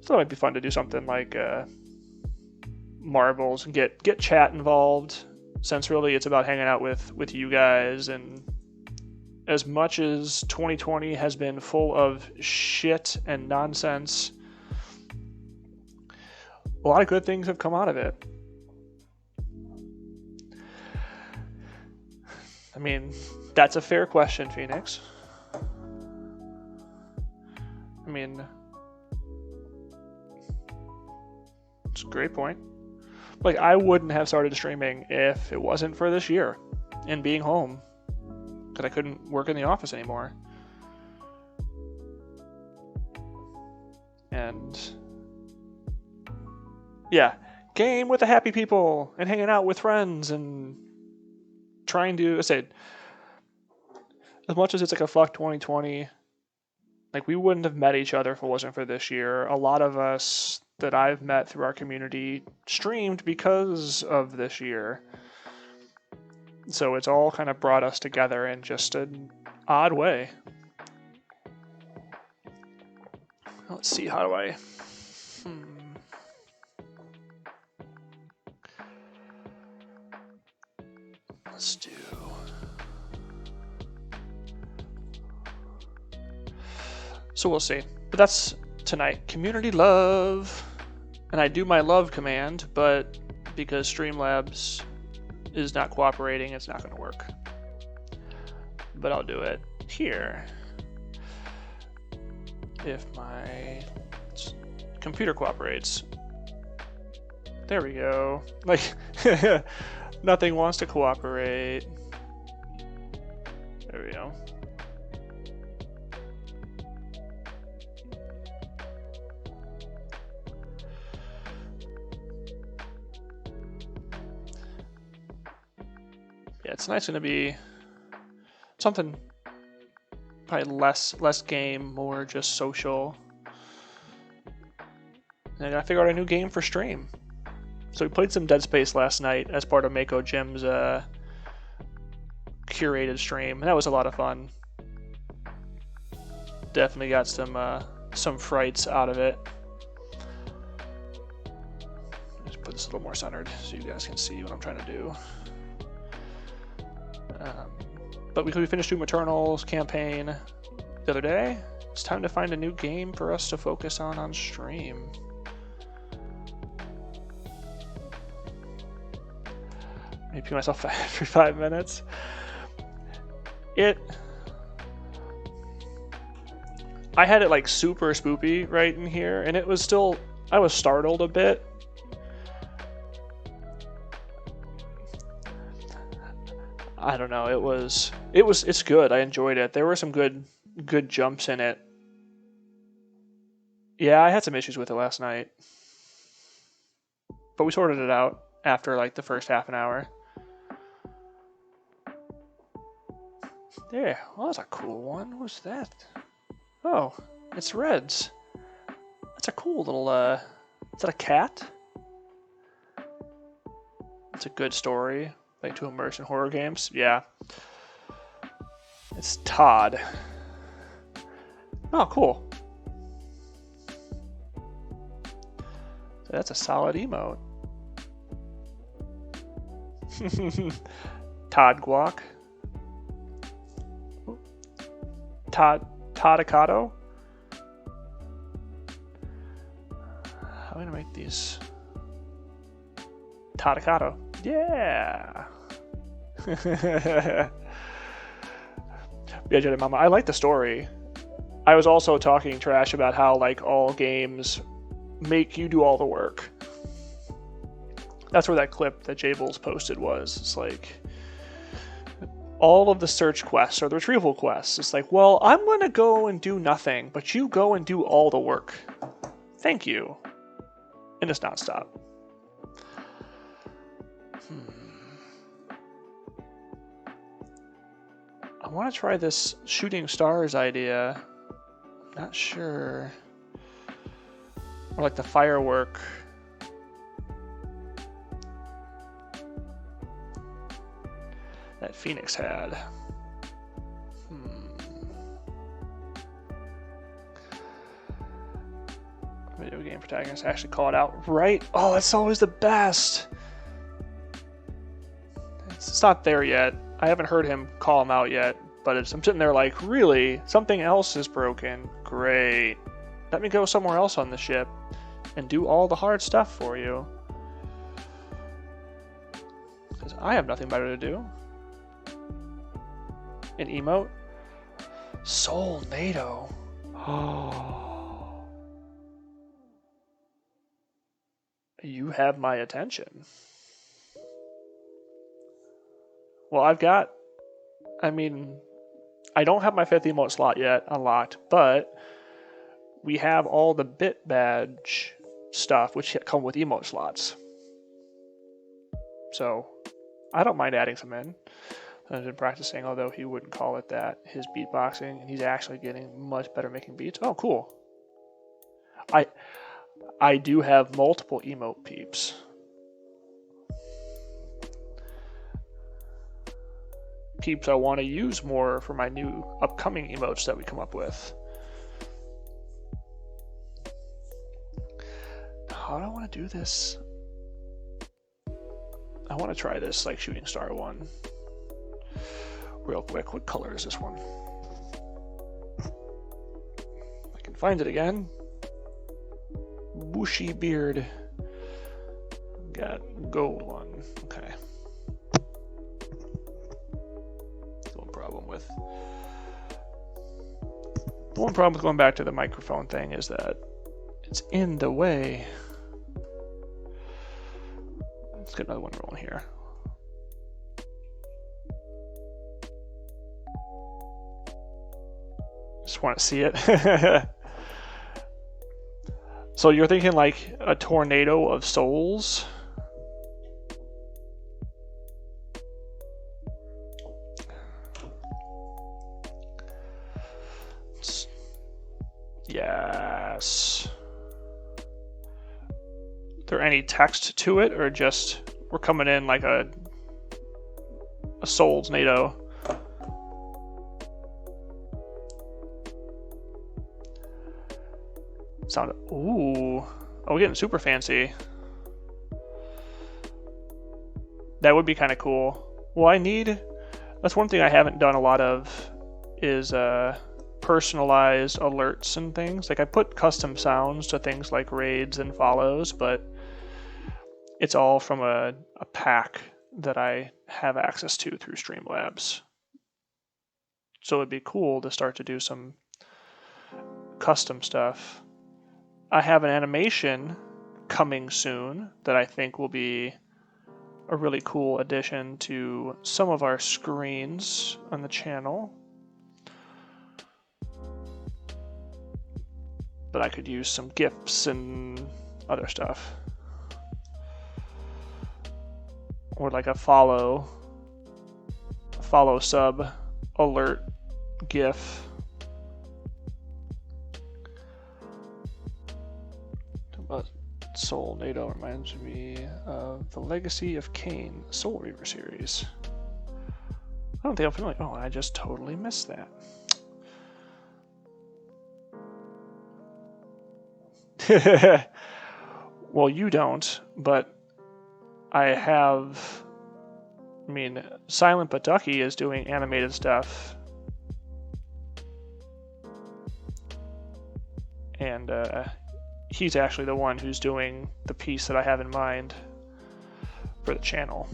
So it might be fun to do something like marbles and get chat involved, since really it's about hanging out with you guys. And as much as 2020 has been full of shit and nonsense, a lot of good things have come out of it. I mean, that's a fair question, Phoenix. I mean, it's a great point. Like, I wouldn't have started streaming if it wasn't for this year and being home, because I couldn't work in the office anymore. And yeah, game with the happy people and hanging out with friends and trying to, I said, as much as it's like a fuck 2020, like, we wouldn't have met each other if it wasn't for this year. A lot of us that I've met through our community streamed because of this year. So it's all kind of brought us together in just an odd way. Let's see, how do I... Let's do... So we'll see. But that's tonight. Community love. And I do my love command, but because Streamlabs is not cooperating, it's not going to work. But I'll do it here. If my computer cooperates. There we go. Like, nothing wants to cooperate. There we go. Yeah, tonight's going to be something probably less game, more just social. And I gotta figure out a new game for stream. So we played some Dead Space last night as part of Mako Jim's curated stream, and that was a lot of fun. Definitely got some frights out of it. Just put this a little more centered so you guys can see what I'm trying to do. But we finished Doom Eternal's campaign the other day. It's time to find a new game for us to focus on stream. Maybe myself every 5 minutes. I had it like super spoopy right in here, and it was still, I was startled a bit. I don't know, it's good. I enjoyed it. There were some good jumps in it. Yeah, I had some issues with it last night, but we sorted it out after like the first half an hour. There, well, that's a cool one. What's that? Oh, it's Reds. That's a cool little Is that a cat? It's a good story. Like to immerse in horror games. Yeah. It's Todd. Oh, cool. So that's a solid emote. Todd Guac. Toddicado. How am I gonna make these? Toddicado. Yeah. Yeah, Jedi Mama. I like the story. I was also talking trash about how like all games make you do all the work. That's where that clip that Jables posted was. It's like all of the search quests or the retrieval quests. It's like, well, I'm going to go and do nothing, but you go and do all the work. Thank you. And it's nonstop. I want to try this shooting stars idea. Not sure. Or like the firework. That Phoenix had. Video game protagonist actually call it out. Right? Oh, that's always the best. It's not there yet. I haven't heard him call him out yet, but I'm sitting there like, really? Something else is broken. Great. Let me go somewhere else on the ship and do all the hard stuff for you. Because I have nothing better to do. An emote? Soul NATO. Oh. You have my attention. Well, I don't have my 5th emote slot yet unlocked, but we have all the bit badge stuff, which come with emote slots. So, I don't mind adding some in. I've been practicing, although he wouldn't call it that, his beatboxing, and he's actually getting much better making beats. Oh, cool. I do have multiple emote peeps. Peeps I want to use more for my new upcoming emotes that we come up with. How do I want to do this? I want to try this like shooting star one. Real quick, what color is this one? I can find it again. Bushy beard. Got gold one. Okay. The one problem with going back to the microphone thing is that it's in the way. Let's get another one rolling here. Just want to see it. So you're thinking like a tornado of souls? Yes. Is there any text to it, or just we're coming in like a souls NATO? Sound. Ooh. Oh, we're getting super fancy. That would be kind of cool. Well, that's one thing I haven't done a lot of is personalized alerts and things. Like I put custom sounds to things like raids and follows, but it's all from a pack that I have access to through Streamlabs. So it'd be cool to start to do some custom stuff. I have an animation coming soon that I think will be a really cool addition to some of our screens on the channel. But I could use some GIFs and other stuff. Or like a follow sub alert GIF. Soul NATO reminds me of the Legacy of Kain Soul Reaver series. I don't think I'm familiar. Oh, I just totally missed that. Well, you don't, but I have. I mean, Silent But Ducky is doing animated stuff. And he's actually the one who's doing the piece that I have in mind for the channel.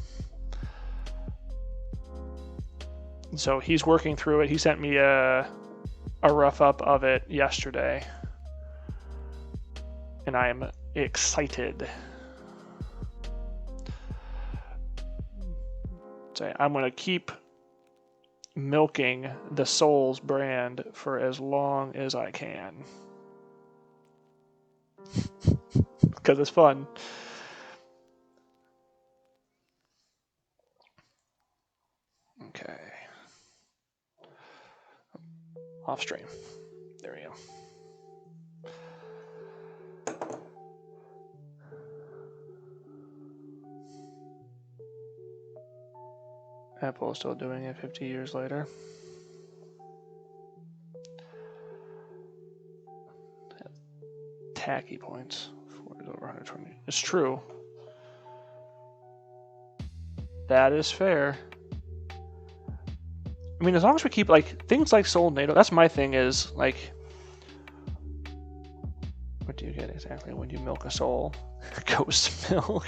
So he's working through it. He sent me a rough up of it yesterday. And I am excited. So I'm going to keep milking the Souls brand for as long as I can. Because it's fun. Okay. Off stream. There we go. Apple is still doing it 50 years later. Tacky points. 4 is over 120. It's true. That is fair. I mean, as long as we keep, like, things like Soul NATO, that's my thing is, like, what do you get exactly when you milk a soul? Ghost milk.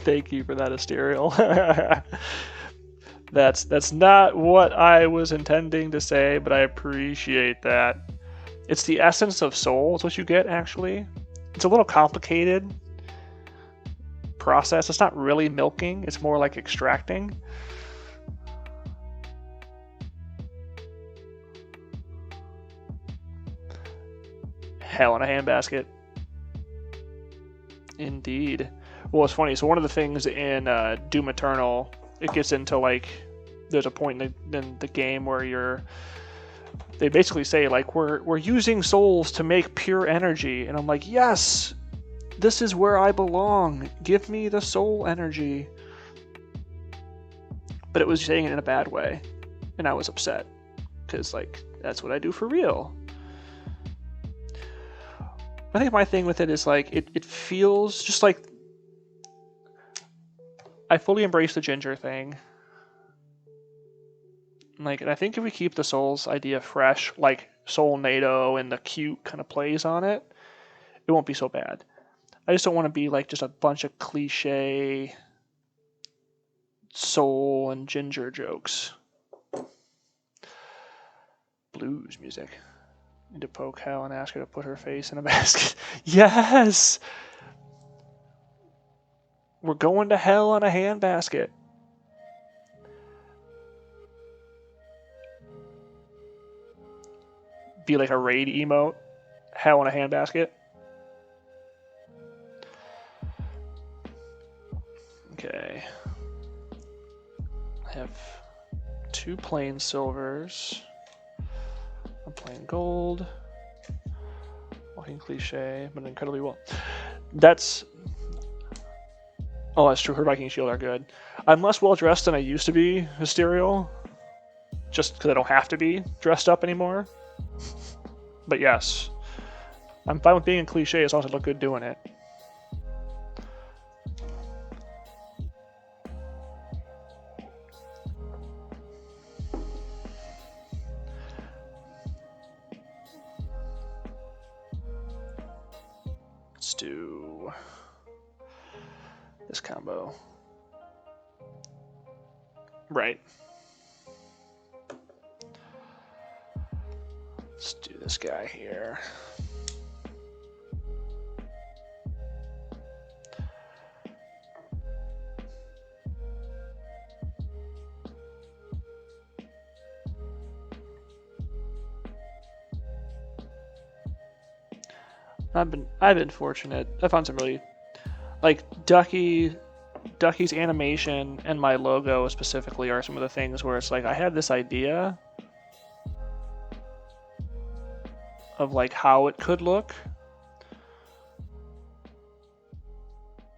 Thank you for that, Asterial. That's not what I was intending to say, but I appreciate that. It's the essence of soul is what you get, actually. It's a little complicated process. It's not really milking. It's more like extracting. Hell in a handbasket. Indeed. Well, it's funny. So one of the things in Doom Eternal, it gets into, like, there's a point in the game where they basically say, like, we're using souls to make pure energy, and I'm like, yes, this is where I belong. Give me the soul energy. But it was saying it in a bad way, and I was upset because, like, that's what I do for real. I think my thing with it is, like, it feels just like I fully embrace the ginger thing. Like, and I think if we keep the Souls idea fresh, like Soul NATO and the cute kind of plays on it, it won't be so bad. I just don't want to be like just a bunch of cliche soul and ginger jokes. Blues music. Need to poke Hal and ask her to put her face in a basket. Yes! We're going to hell in a handbasket. Be like a raid emote. Hell in a handbasket. Okay. I have 2 plain silvers. A plain gold. Walking cliche, but incredibly well. That's... Oh, that's true. Her Viking shield are good. I'm less well dressed than I used to be, Hysterial. Just because I don't have to be dressed up anymore. But yes, I'm fine with being a cliche as long as I look good doing it. Let's do this combo. Right. Let's do this guy here. I've been fortunate. I found some really, like, Ducky's animation and my logo specifically are some of the things where it's like I had this idea of like how it could look.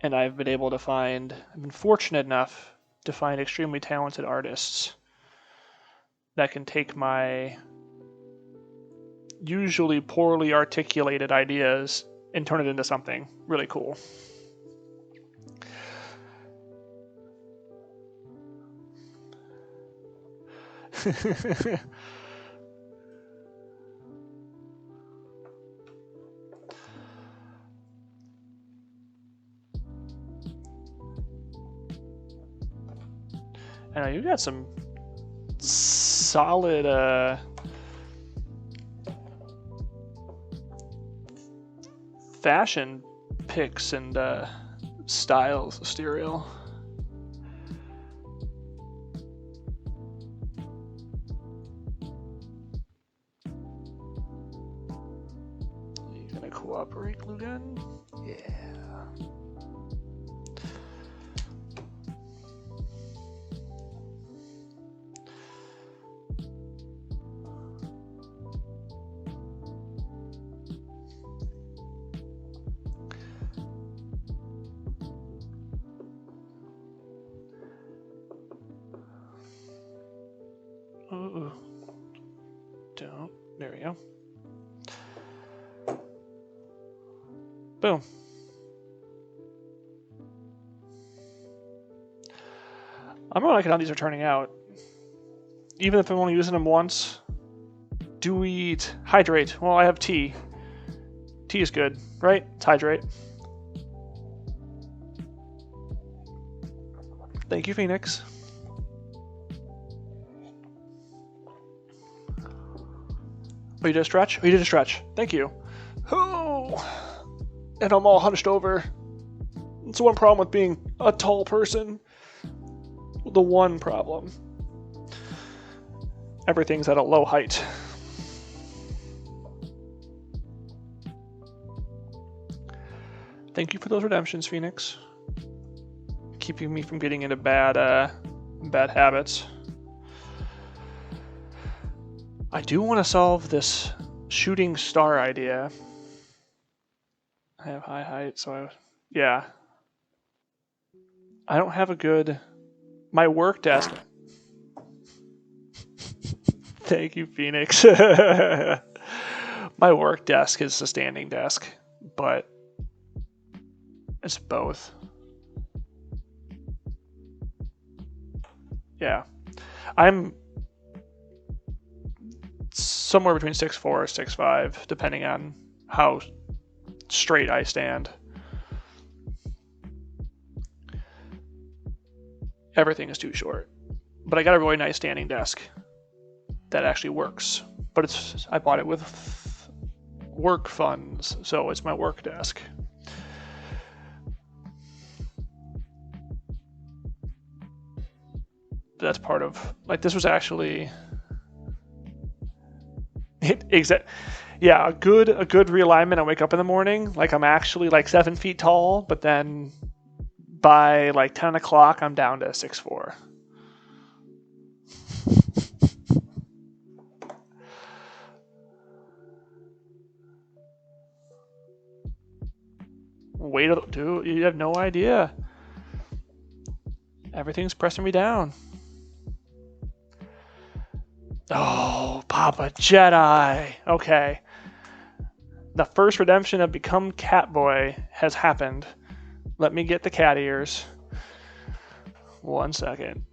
And I've been fortunate enough to find extremely talented artists that can take my usually poorly articulated ideas and turn it into something really cool. I know you got some solid fashion picks and styles of Stereo. You gonna cooperate, glue gun? Yeah. Ooh. Don't. There we go. Boom. I'm not liking how these are turning out. Even if I'm only using them once. Do we eat? Hydrate. Well, I have tea. Tea is good, right? It's hydrate. Thank you, Phoenix. Oh, you did a stretch? Oh, you did a stretch. Thank you. Oh, and I'm all hunched over. It's one problem with being a tall person. The one problem. Everything's at a low height. Thank you for those redemptions, Phoenix. Keeping me from getting into bad habits. I do want to solve this shooting star idea. I have high height, so yeah. I don't have a good... My work desk... Thank you, Phoenix. My work desk is a standing desk, but it's both. Yeah. I'm somewhere between 6'4" or 6'5", depending on how straight I stand. Everything is too short. But I got a really nice standing desk that actually works. But I bought it with work funds, so it's my work desk. That's part of, like, this was actually yeah, a good realignment. I wake up in the morning like I'm actually like 7 feet tall, but then by like 10 o'clock I'm down to 6'4". Wait, dude, you have no idea. Everything's pressing me down. Oh, Papa Jedi. Okay. The first redemption of Become Catboy has happened. Let me get the cat ears. 1 second.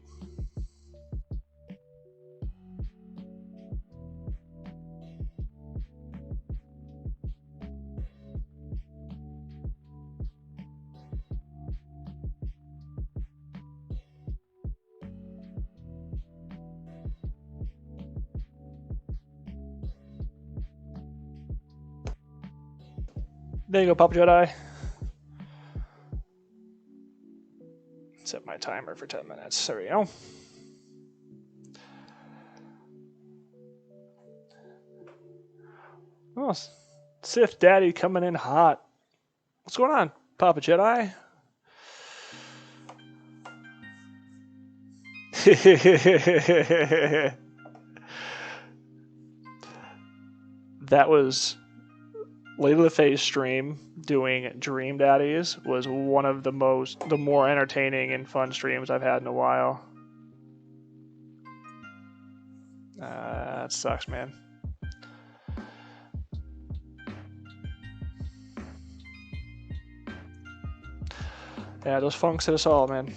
There you go, Papa Jedi. Set my timer for 10 minutes. There we go. Oh, Sith Daddy coming in hot. What's going on, Papa Jedi? That was Late of the Phase stream doing Dream Daddies was one of the more entertaining and fun streams I've had in a while. That sucks, man. Yeah, those funks hit us all, man.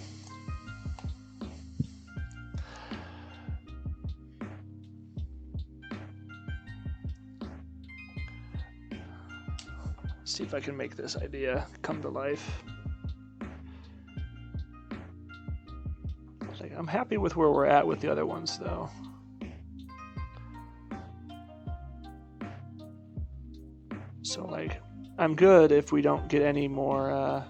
See if I can make this idea come to life. Like, I'm happy with where we're at with the other ones, though. So, like, I'm good if we don't get any more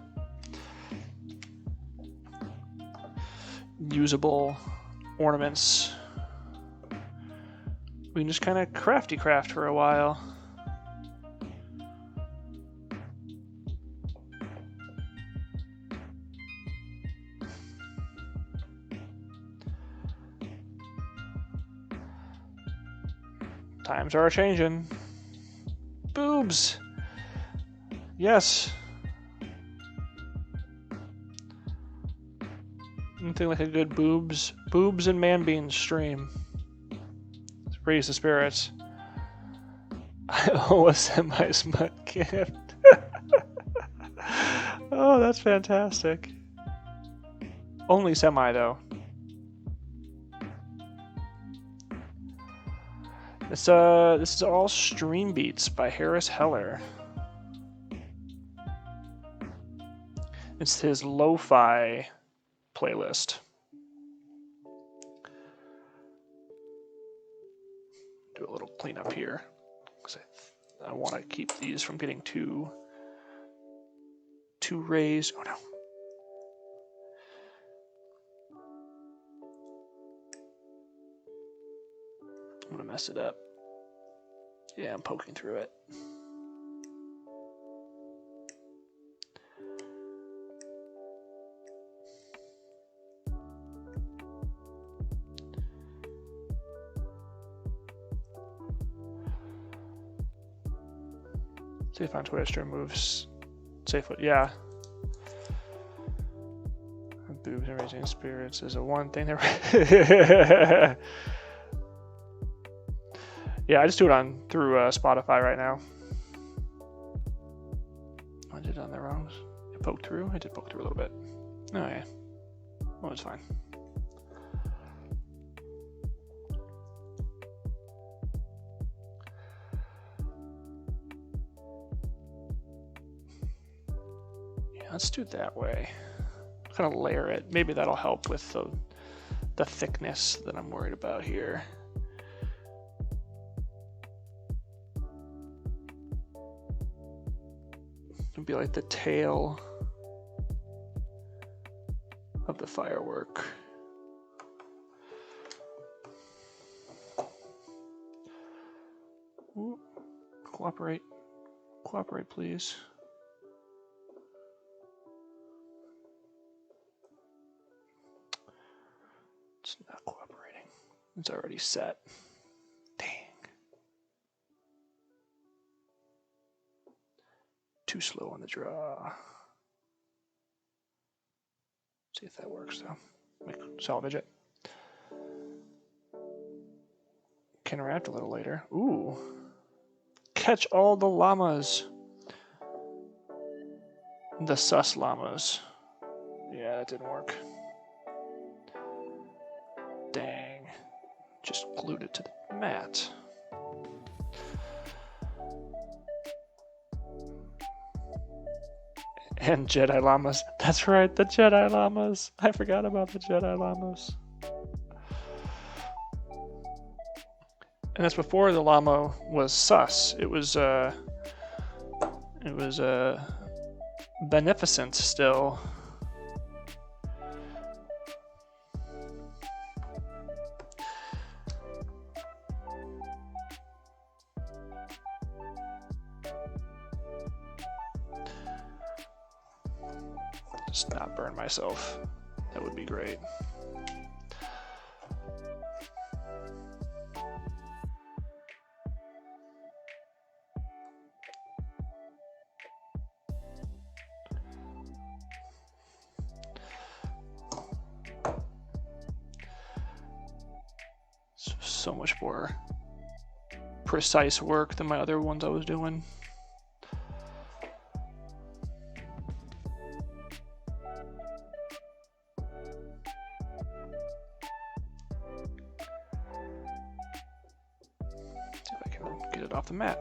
usable ornaments. We can just kind of crafty craft for a while. Times are changing. Boobs. Yes. Anything like a good boobs and man beans stream. Raise the spirits. I owe a semi-smut gift. Oh, that's fantastic. Only semi though. This is all Stream Beats by Harris Heller. It's his lo-fi playlist. Do a little cleanup here, because I want to keep these from getting too raised. Oh no. I'm gonna mess it up. Yeah, I'm poking through it. See if on Twitter moves safely. Yeah. Boobs and raising spirits is a one thing that. Yeah, I just do it through Spotify right now. I did it on the wrongs. I poked through. I did poke through a little bit. Oh yeah. Well, it's fine. Yeah, let's do it that way. Kind of layer it. Maybe that'll help with the thickness that I'm worried about here. It'll be like the tail of the firework. Ooh, cooperate, please. It's not cooperating. It's already set. Dang. Too slow on the draw. See if that works though. Salvage it. Can interact a little later. Ooh. Catch all the llamas. The sus llamas. Yeah, that didn't work. Dang. Just glued it to the mat. And Jedi llamas. That's right, the Jedi llamas. I forgot about the Jedi llamas. And that's before the llama was sus. It was beneficent still. Just not burn myself. That would be great. so much more precise work than my other ones I was doing. See if I can get it off the mat.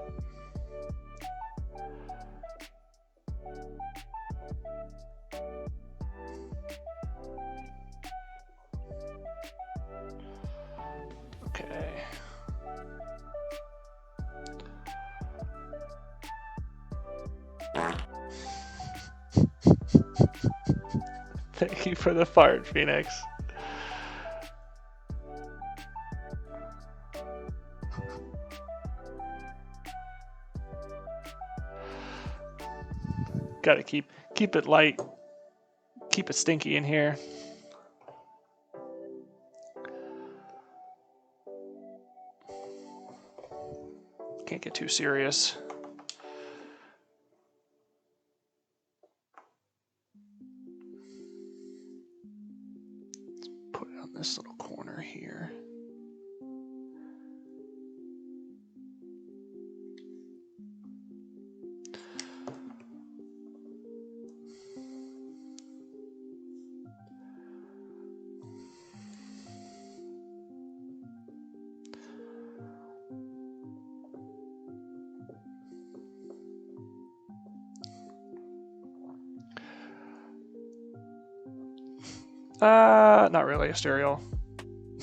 Okay. Thank you for the fart, Phoenix. Gotta keep it light. Keep it stinky in here. Can't get too serious. Let's put it on this little corner here. Not really a stereo.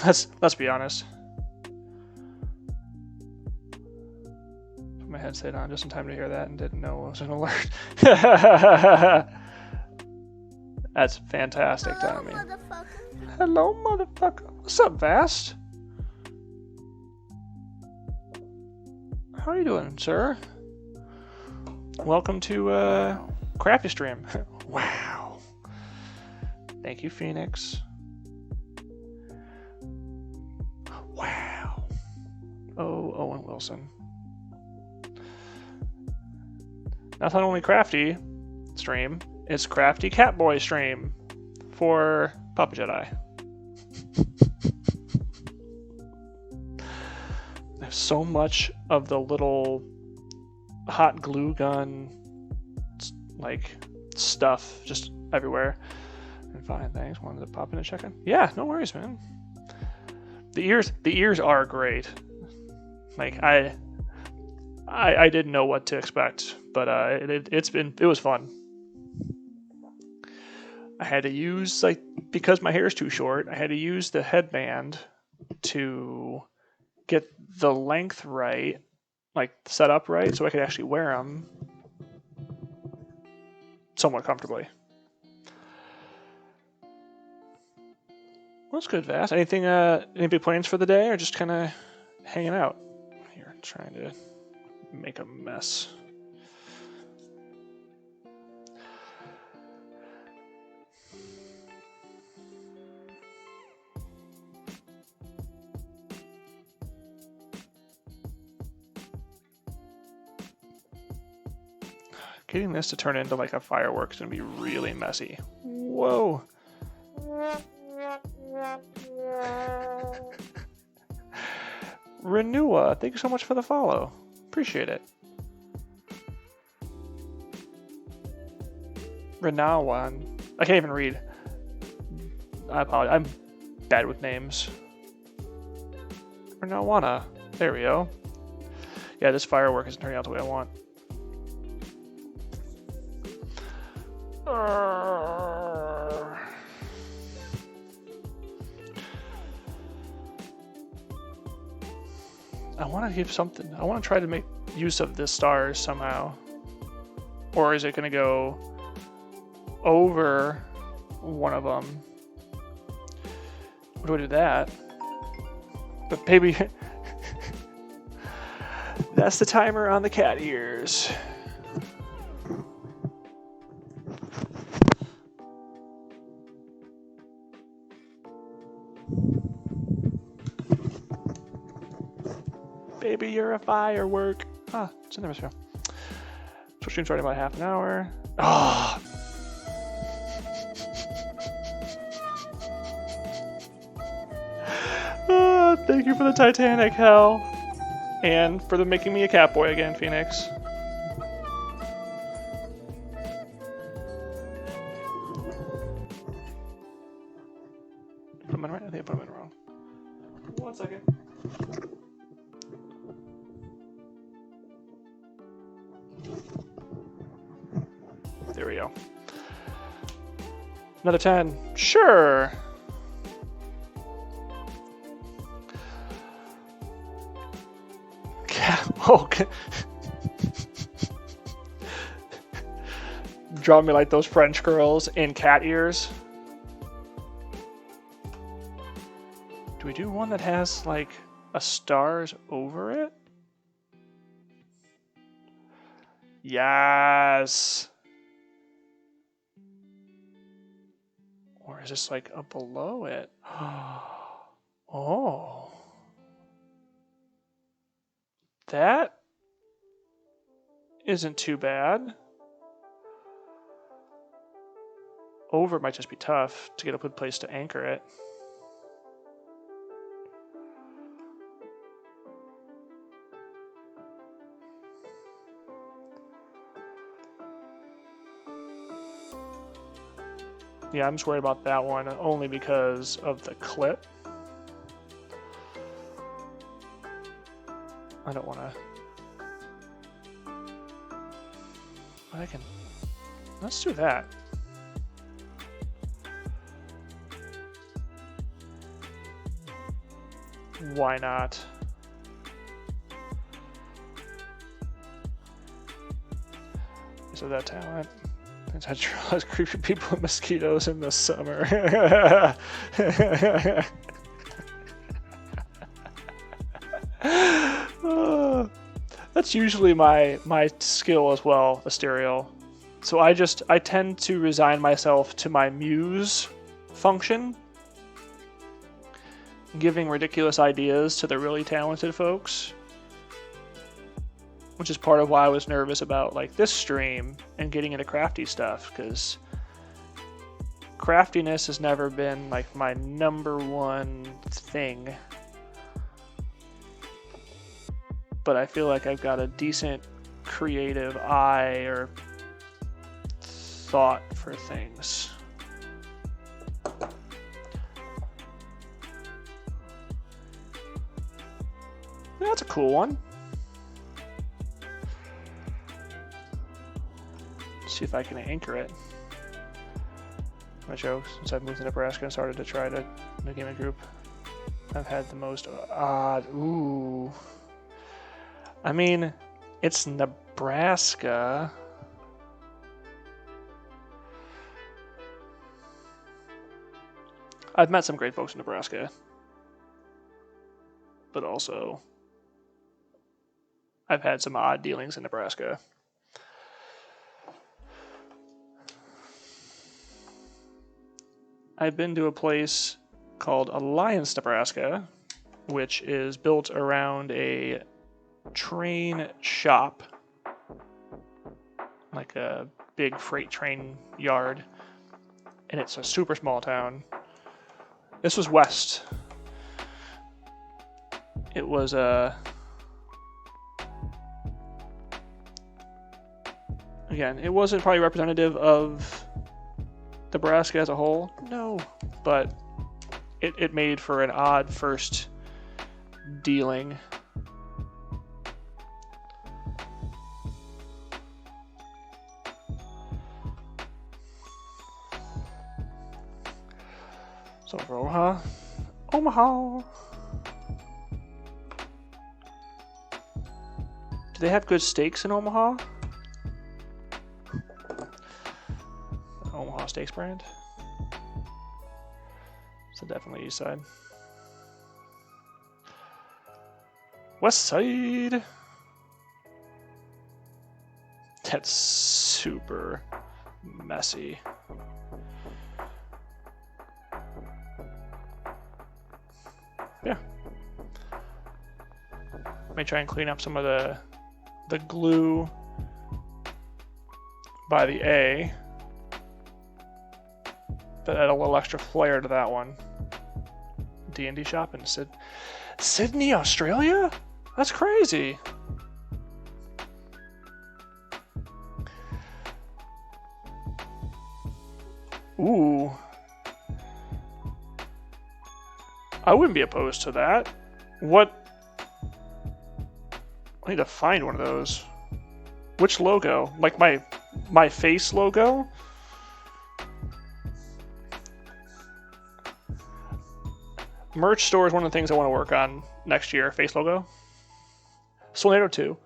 Let's be honest. Put my headset on just in time to hear that and didn't know it was an alert. That's fantastic timing. Hello, motherfucker. What's up, Vast? How are you doing, sir? Welcome to Crafty Stream. Wow. Thank you, Phoenix. Wow. Oh, Owen Wilson. Not only Crafty Stream, it's Crafty Catboy Stream for Papa Jedi. There's so much of the little hot glue gun like stuff just everywhere. And fine, thanks. Wanted to pop in and check in. Yeah, no worries, man. The ears are great. Like I didn't know what to expect, but it was fun. I had to use, like, because my hair is too short, I had to use the headband to get the length right, like set up right, so I could actually wear them somewhat comfortably. Well, that's good, Vass. Anything, any big plans for the day, or just kind of hanging out? Here, trying to make a mess. Getting this to turn into like a firework is going to be really messy. Whoa. Renua, thank you so much for the follow. Appreciate it. Renawan. I can't even read. I apologize. I'm bad with names. Renawana. There we go. Yeah, this firework isn't turning out the way I want. I want to give something. I want to try to make use of the stars somehow. Or is it going to go over one of them? What do I do that? But maybe that's the timer on the cat ears. Baby, you're a firework. Ah, it's in there. Twitch stream starting about half an hour. Ah. Thank you for the Titanic, Hell. And for making me a Catboy again, Phoenix. Put them in right? I think I put them in wrong. 1 second. There we go. Another 10. Sure. Oh, draw me like those French girls in cat ears. Do we do one that has like a stars over it? Yes. Or is this like a below it? Oh. That isn't too bad. Over might just be tough to get a good place to anchor it. Yeah, I'm just worried about that one only because of the clip. I don't want to... I can... Let's do that. Why not? So that talent. I draw creepy people and mosquitoes in the summer. That's usually my skill as well, Asterial. So I tend to resign myself to my muse function, giving ridiculous ideas to the really talented folks, which is part of why I was nervous about like this stream and getting into crafty stuff, because craftiness has never been like my #1 thing. But I feel like I've got a decent creative eye or thought for things. Yeah, that's a cool one. Let's see if I can anchor it. My joke, since I've moved to Nebraska and started to try to new gaming group, I've had the most odd. Ooh. I mean, it's Nebraska. I've met some great folks in Nebraska, but also I've had some odd dealings in Nebraska. I've been to a place called Alliance, Nebraska, which is built around a train shop, like a big freight train yard, and it's a super small town. This was west. It was again, it wasn't probably representative of Nebraska as a whole, no, but it made for an odd first dealing. So Omaha. Do they have good steaks in Omaha? Omaha Steaks brand. So definitely east side. West side. That's super messy. Yeah. May try and clean up some of the glue by the A, but add a little extra flair to that one. D&D shop in Sydney, Australia? That's crazy. Ooh. I wouldn't be opposed to that. What? I need to find one of those. Which logo? Like my face logo? Merch store is one of the things I want to work on next year. Face logo. Solnado 2.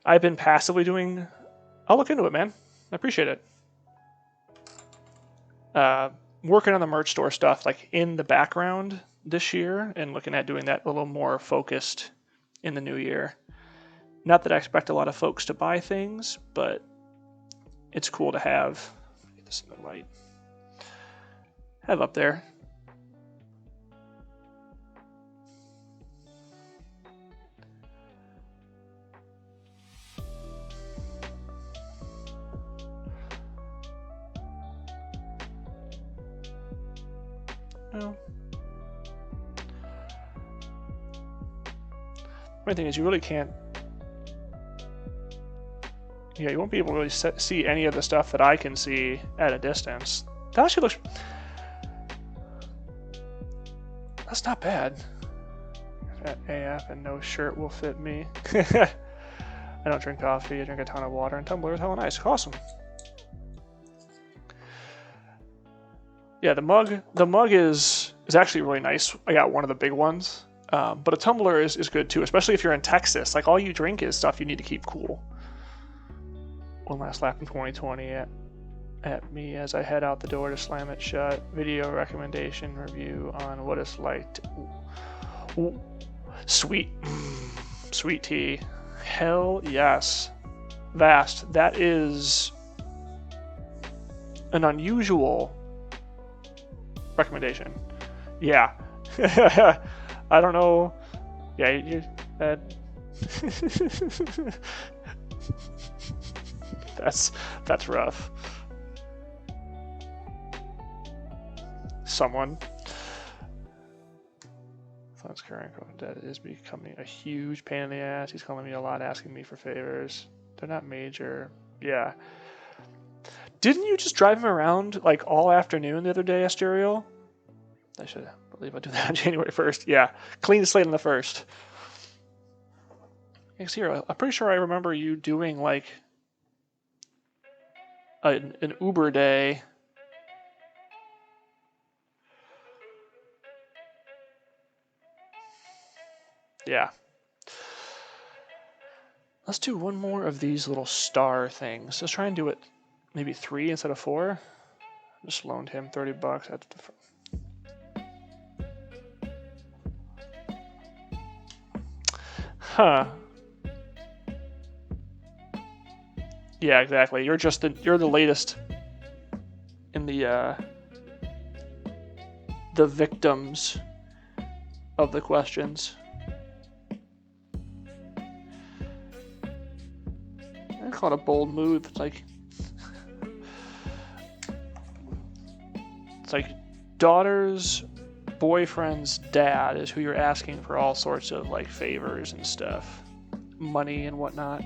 I've been passively doing... I'll look into it, man. I appreciate it. Working on the merch store stuff like in the background this year and looking at doing that a little more focused in the new year. Not that I expect a lot of folks to buy things, but it's cool to have. Get this in the light. Have up there. No. My thing is, you really can't. Yeah, you won't be able to really see any of the stuff that I can see at a distance. That actually looks. That's not bad. That AF and no shirt will fit me. I don't drink coffee. I drink a ton of water, and tumbler is hella nice. Awesome. Yeah, the mug is actually really nice. I got one of the big ones, but a tumbler is good too, especially if you're in Texas. Like all you drink is stuff you need to keep cool. One last lap in 2020 at me as I head out the door to slam it shut. Video recommendation review on what it's like to... Sweet tea. Hell yes. Vast. That is an unusual recommendation. Yeah. I don't know. Yeah, that's rough. Someone. Thoughts current that is becoming a huge pain in the ass. He's calling me a lot, asking me for favors. They're not major. Yeah. Didn't you just drive him around like all afternoon the other day, Asterial? I should believe I'll do that on January 1st. Yeah. Clean the slate on the 1st. Here, I'm pretty sure I remember you doing like an Uber day. Yeah. Let's do one more of these little star things. Let's try and do it maybe 3 instead of 4. Just loaned him $30 at the Huh. Yeah, exactly. You're the latest in the victims of the questions. I call it a bold move. It's like daughter's boyfriend's dad is who you're asking for all sorts of like favors and stuff, money and whatnot.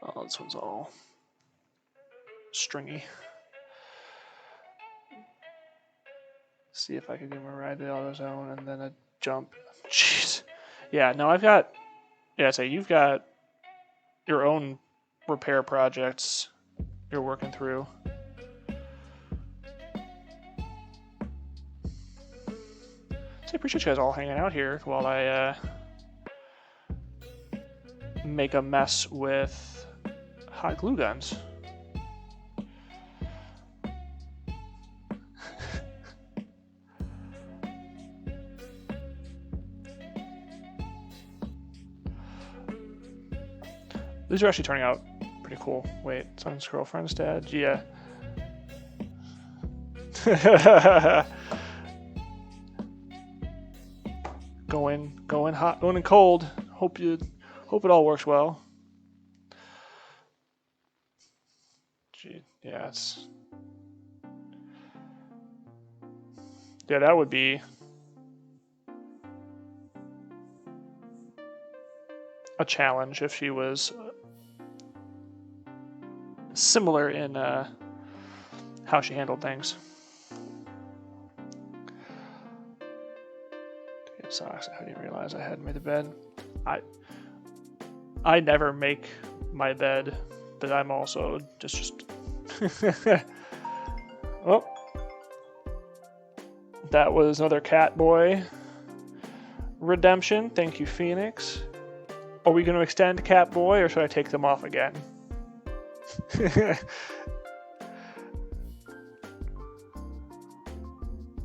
Oh, this one's all stringy. See if I can give him a ride to the AutoZone and then a jump. Jeez. Yeah, no, I've got... Yeah, so you've got your own repair projects you're working through. So I appreciate you guys all hanging out here while I make a mess with hot glue guns. These are actually turning out pretty cool. Wait, son's girlfriend's dad? Yeah. Going hot, going cold. Hope it all works well. Gee. Yeah, yeah, that would be a challenge if she was similar in how she handled things. Socks. I didn't realize I hadn't made the bed. I never make my bed, but I'm also just oh, that was another cat boy redemption. Thank you, Phoenix. Are we going to extend cat boy, or should I take them off again?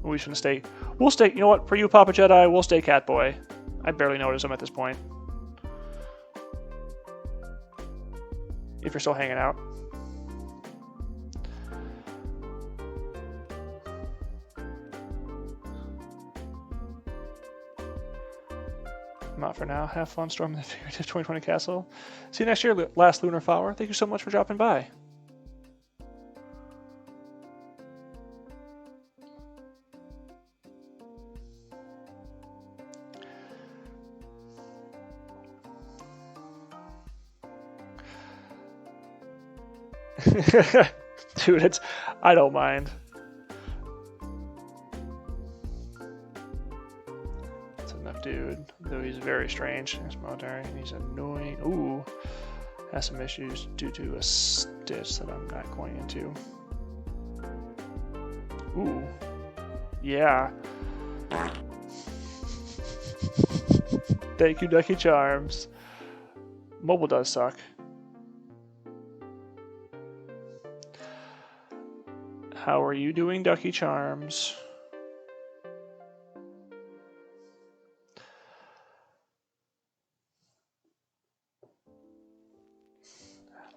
We shouldn't stay. We'll stay. You know what? For you, Papa Jedi, we'll stay cat boy. I barely notice him at this point. If you're still hanging out. Not for now. Have fun storming the figurative 2020 castle. See you next year, last lunar flower. Thank you so much for dropping by. Dude, I don't mind. That's enough, dude. Though he's very strange. He's military. He's annoying. Ooh. Has some issues due to a stitch that I'm not going into. Ooh. Yeah. Thank you, Ducky Charms. Mobile does suck. How are you doing, Ducky Charms?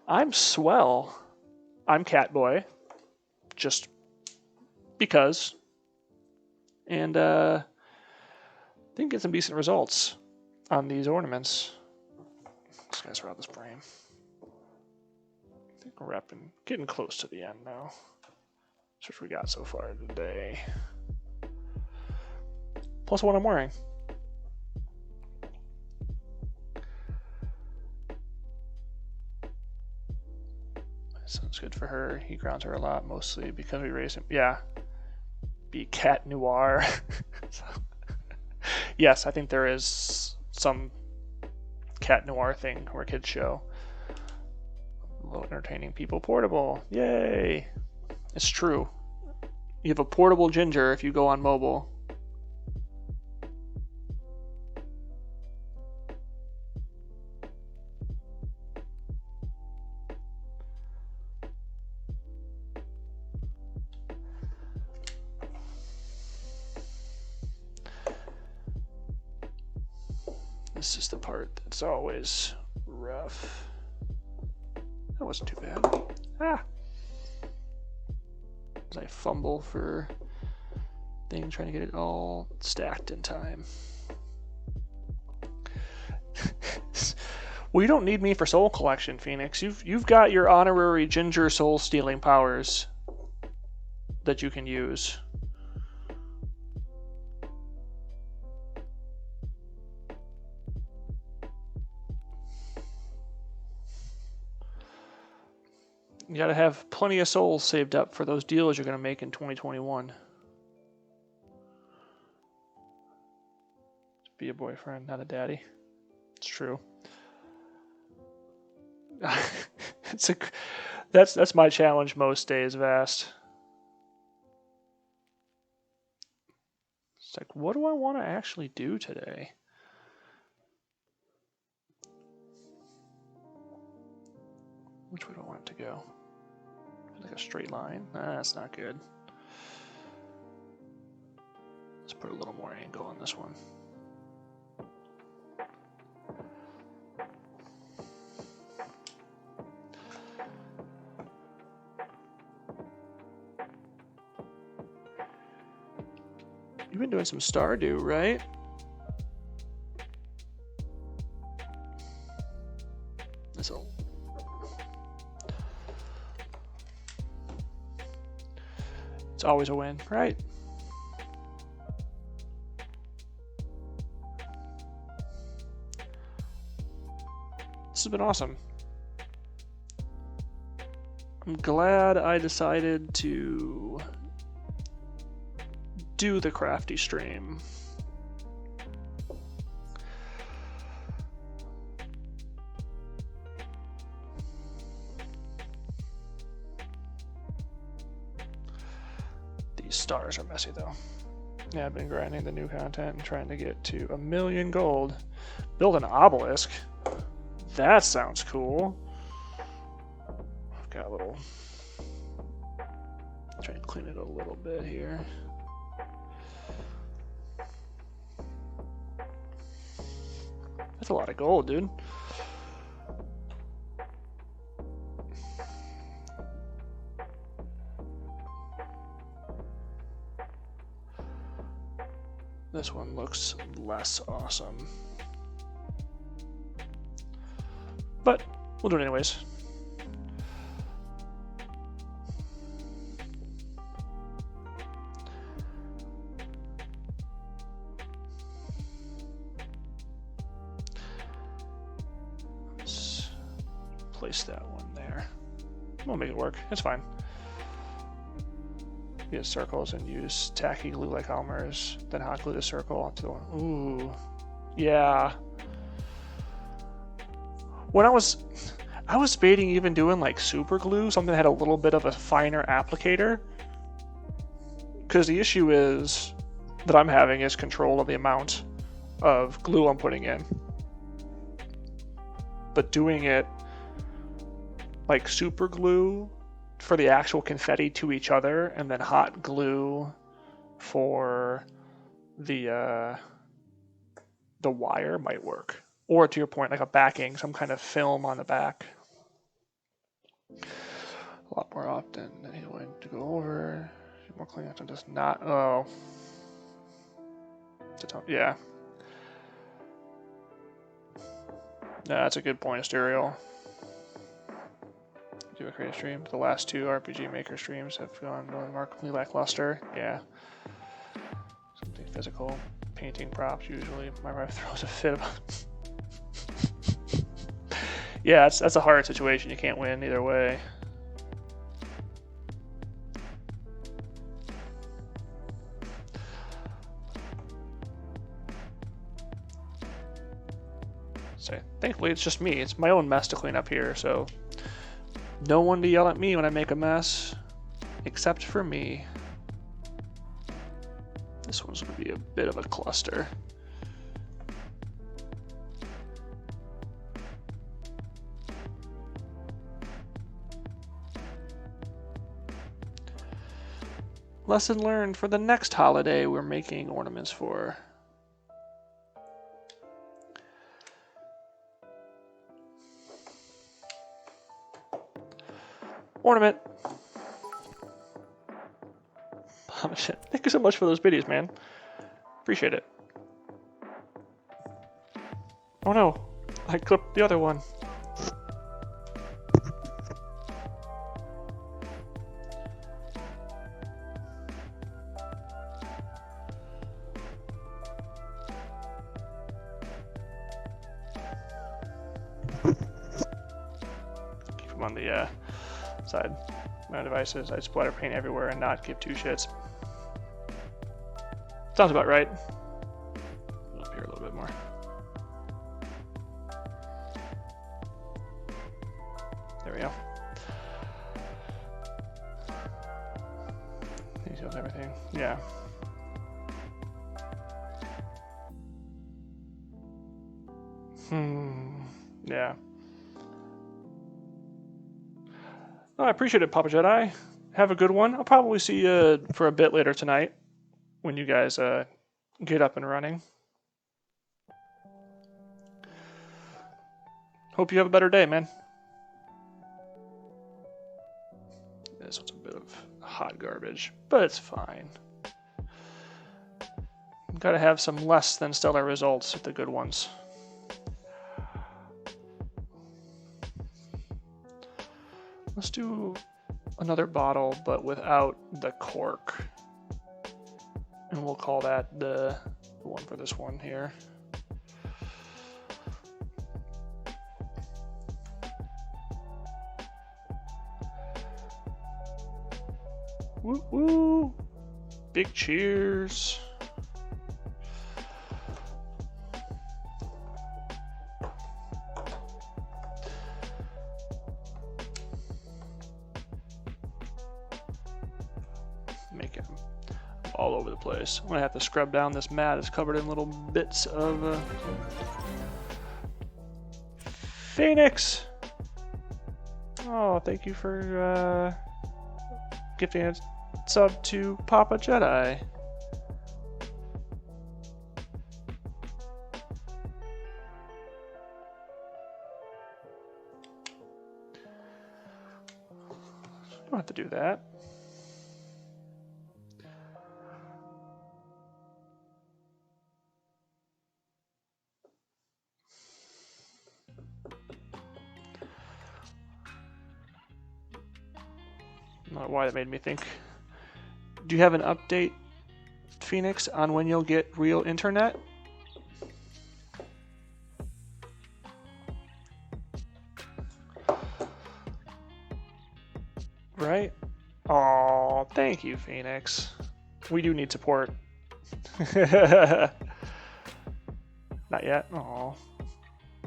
I'm swell. I'm Catboy. Just because. And didn't get some decent results on these ornaments. These guys are out this frame. I think we're getting close to the end now. That's what we got so far today. Plus what I'm wearing. Sounds good for her. He grounds her a lot, mostly because we raised him. Yeah. Be cat noir. So, yes, I think there is some cat noir thing where kids show. A little entertaining people. Portable. Yay. It's true. You have a portable ginger if you go on mobile. This is the part that's always rough. That wasn't too bad. Ah! I fumble for things, trying to get it all stacked in time. Well, you don't need me for soul collection, Phoenix. You've got your honorary ginger soul stealing powers that you can use. You gotta have plenty of souls saved up for those deals you're gonna make in 2021. Be a boyfriend, not a daddy. It's true. That's my challenge most days, Vast. It's like, what do I want to actually do today? Which way do I want it to go? Like a straight line? Nah, that's not good. Let's put a little more angle on this one. You've been doing some Stardew, right? This'll... It's always a win, right? This has been awesome. I'm glad I decided to do the crafty stream. These stars are messy though. Yeah, I've been grinding the new content and trying to get to 1,000,000 gold. Build an obelisk. That sounds cool. I've got a little... Try and clean it a little bit here. That's a lot of gold, dude. This one looks less awesome. But we'll do it anyways. Let's place that one there. We'll make it work. It's fine. Get circles and use tacky glue like Elmer's, then hot glue the circle onto the one. Ooh, yeah. When I was debating even doing like super glue, something that had a little bit of a finer applicator, because the issue is that I'm having is control of the amount of glue I'm putting in. But doing it like super glue for the actual confetti to each other, and then hot glue for the wire might work. Or to your point, like a backing, some kind of film on the back. A lot more often than he's going to go over. More clean after does not. Oh. Yeah. No, that's a good point, Asterial. Do a creative stream. The last 2 RPG Maker streams have gone remarkably lackluster. Yeah. Something physical. Painting props, usually. My wife throws a fit about. Yeah, that's a hard situation. You can't win either way. So thankfully, it's just me. It's my own mess to clean up here, so no one to yell at me when I make a mess, except for me. This one's going to be a bit of a cluster. Lesson learned for the next holiday we're making ornaments for. Ornament. Oh shit. Thank you so much for those biddies, man. Appreciate it. Oh no. I clipped the other one. Keep them on the side. My devices, I'd splatter paint everywhere and not give 2 shits. Sounds about right. Up here a little bit more. There we go. Details, everything. Yeah. Yeah. Oh, I appreciate it, Papa Jedi. Have a good one. I'll probably see you for a bit later tonight when you guys get up and running. Hope you have a better day, man. This one's a bit of hot garbage, but it's fine. Gotta have some less than stellar results with the good ones. Let's do another bottle, but without the cork. And we'll call that the one for this one here. Woo woo! Big cheers! Make it all over the place. I'm gonna have to scrub down this mat. It's covered in little bits of Phoenix. Oh, thank you for gifting a sub to Papa Jedi. You don't have to do that. Not why that made me think. Do you have an update, Phoenix, on when you'll get real internet? Right? Oh, thank you, Phoenix. We do need support. Not yet. Oh,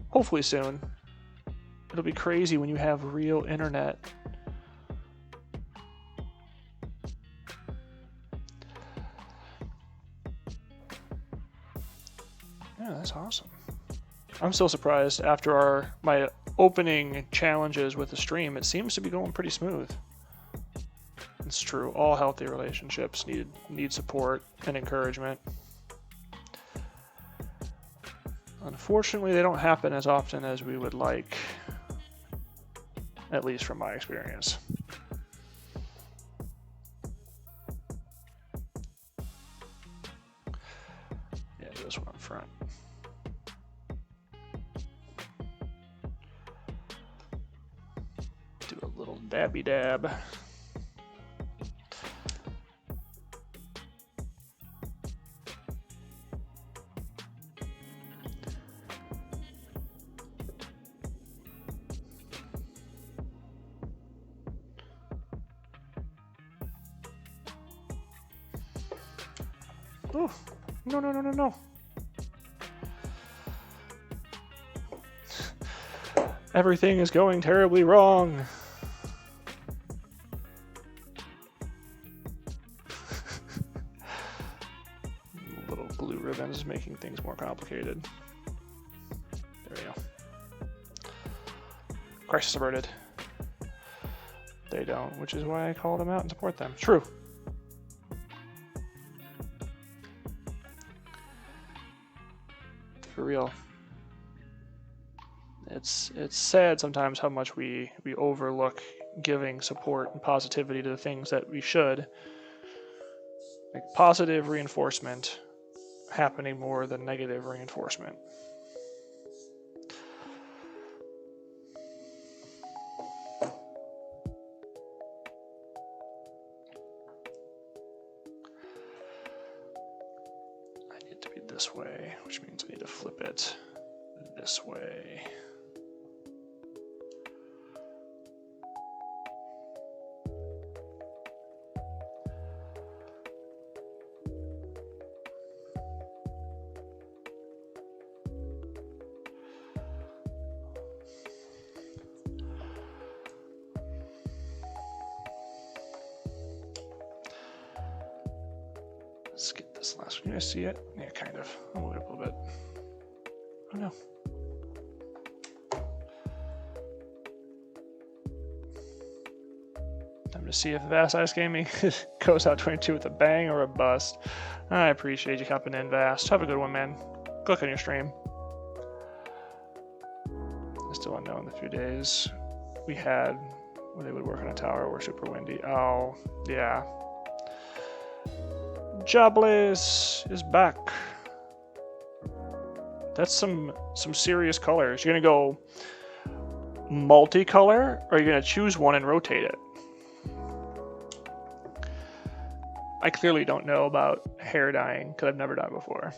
hopefully soon. It'll be crazy when you have real internet. Yeah, that's awesome. I'm still surprised after my opening challenges with the stream. It seems to be going pretty smooth. It's true. All healthy relationships need support and encouragement. Unfortunately, they don't happen as often as we would like, at least from my experience. Yeah, this one up front. Do a little dabby dab. Oh, no, no, no, no, no. Everything is going terribly wrong. Little blue ribbons making things more complicated. There we go. Crisis averted. They don't, which is why I call them out and support them. True. For real. It's sad sometimes how much we overlook giving support and positivity to the things that we should. Like positive reinforcement happening more than negative reinforcement. I need to be this way, which means I need to flip it this way. Let's get this last one. You guys see it? Yeah, kind of. I'll move it up a little bit. Oh no. Time to see if Vast Ice Gaming goes out 22 with a bang or a bust. I appreciate you hopping in, Vast. Have a good one, man. Good luck on your stream. I still don't know in the few days we had when they would work on a tower or super windy. Oh, yeah. Jobless is back. That's some serious colors. You're gonna go multicolor, or you're gonna choose one and rotate it. I clearly don't know about hair dyeing because I've never done it before.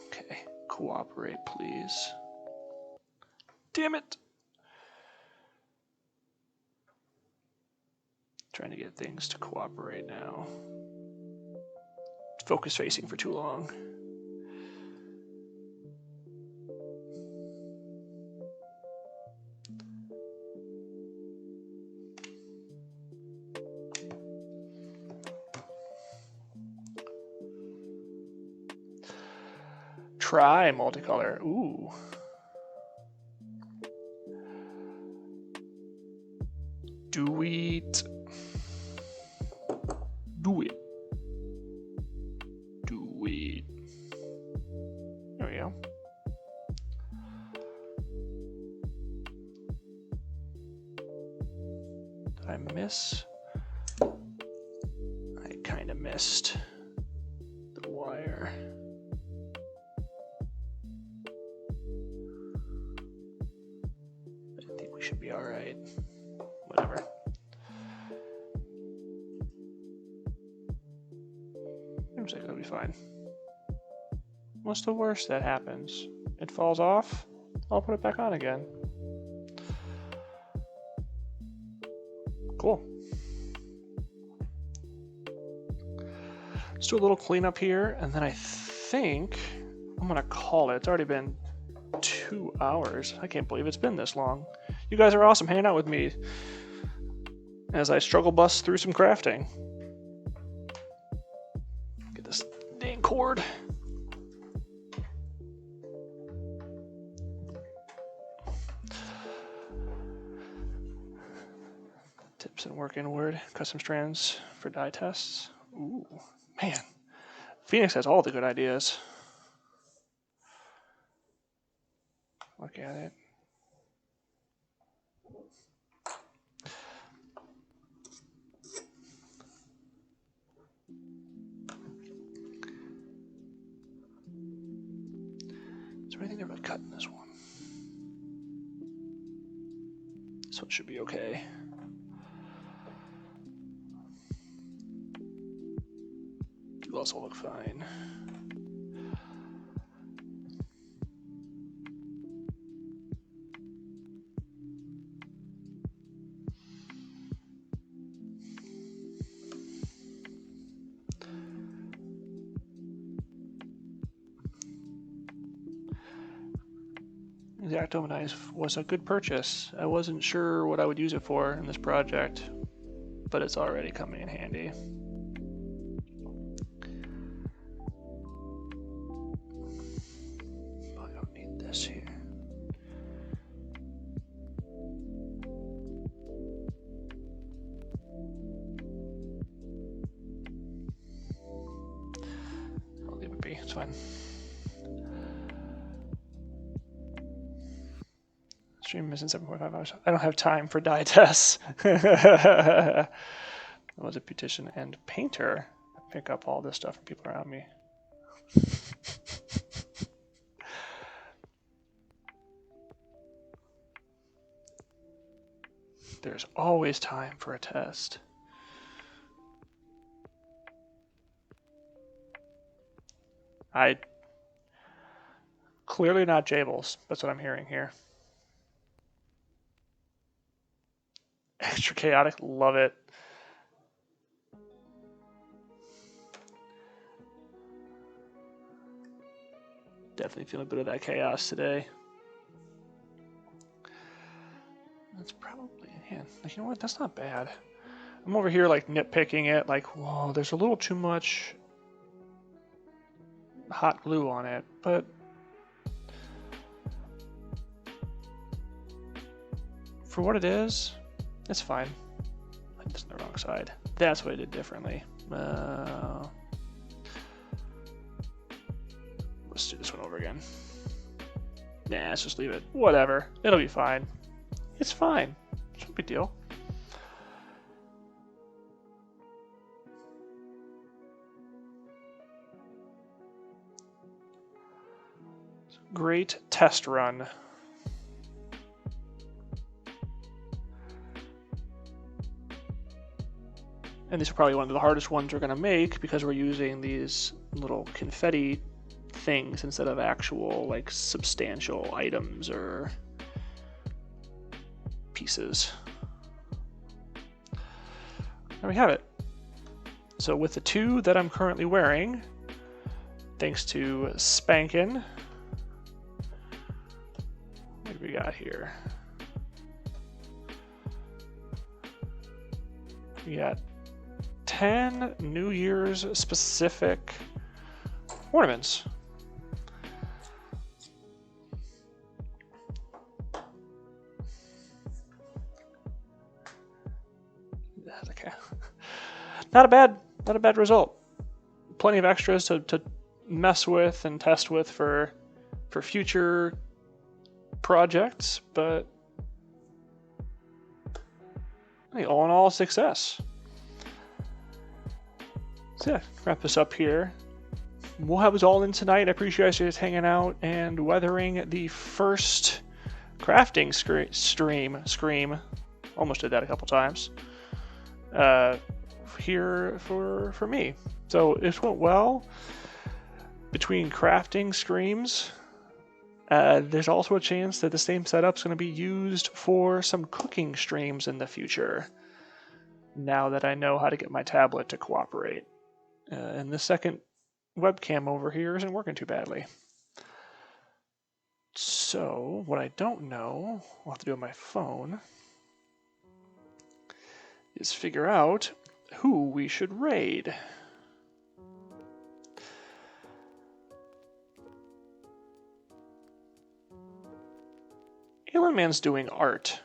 Okay, cooperate, please. Damn it! Trying to get things to cooperate now. Focus facing for too long. Try multicolor. Ooh. Do it. Do it. Do it. There we go. Did I miss? I kind of missed the wire. I think we should be all right. Whatever. Seems like it'll be fine. What's the worst that happens? It falls off? I'll put it back on again. Cool. Let's do a little cleanup here, and then I think I'm gonna call it. It's already been 2 hours. I can't believe it's been this long. You guys are awesome hanging out with me as I struggle bus through some crafting. Get this dang cord. Tips and work inward. Custom strands for dye tests. Ooh, man. Phoenix has all the good ideas. Look at it. Is there anything to really cut in this one? This one should be okay. You also look fine. The Actome knife was a good purchase. I wasn't sure what I would use it for in this project, but it's already coming in handy. I don't need this here. I'll leave it be, it's fine. Stream missing 7.5 hours. I don't have time for dye tests. I was a beautician and painter. I pick up all this stuff from people around me. There's always time for a test. Clearly not Jables. That's what I'm hearing here. Extra chaotic, love it. Definitely feeling a bit of that chaos today. That's probably, man, like, you know what, that's not bad. I'm over here like nitpicking it, like, whoa, there's a little too much hot glue on it, but for what it is, it's fine. I did this on the wrong side. That's what I did differently. Let's do this one over again. Nah, let's just leave it. Whatever. It'll be fine. It's fine. It's no big deal. great test run. And these are probably one of the hardest ones we're going to make because we're using these little confetti things instead of actual like substantial items or pieces. There we have it. So with the two that I'm currently wearing, thanks to Spankin', what do we got here? We got 10 New Year's specific ornaments. Okay. Not a bad result. Plenty of extras to mess with and test with for future projects, but hey, all in all, success. So yeah, wrap this up here. We'll have us all in tonight. I appreciate you guys hanging out and weathering the first crafting scream. Almost did that a couple times. Here for me. So it went well. Between crafting screams, there's also a chance that the same setup's going to be used for some cooking streams in the future. Now that I know how to get my tablet to cooperate. And the second webcam over here isn't working too badly. So, what I don't know, I'll have to do on my phone, is figure out who we should raid. Alien Man's doing art.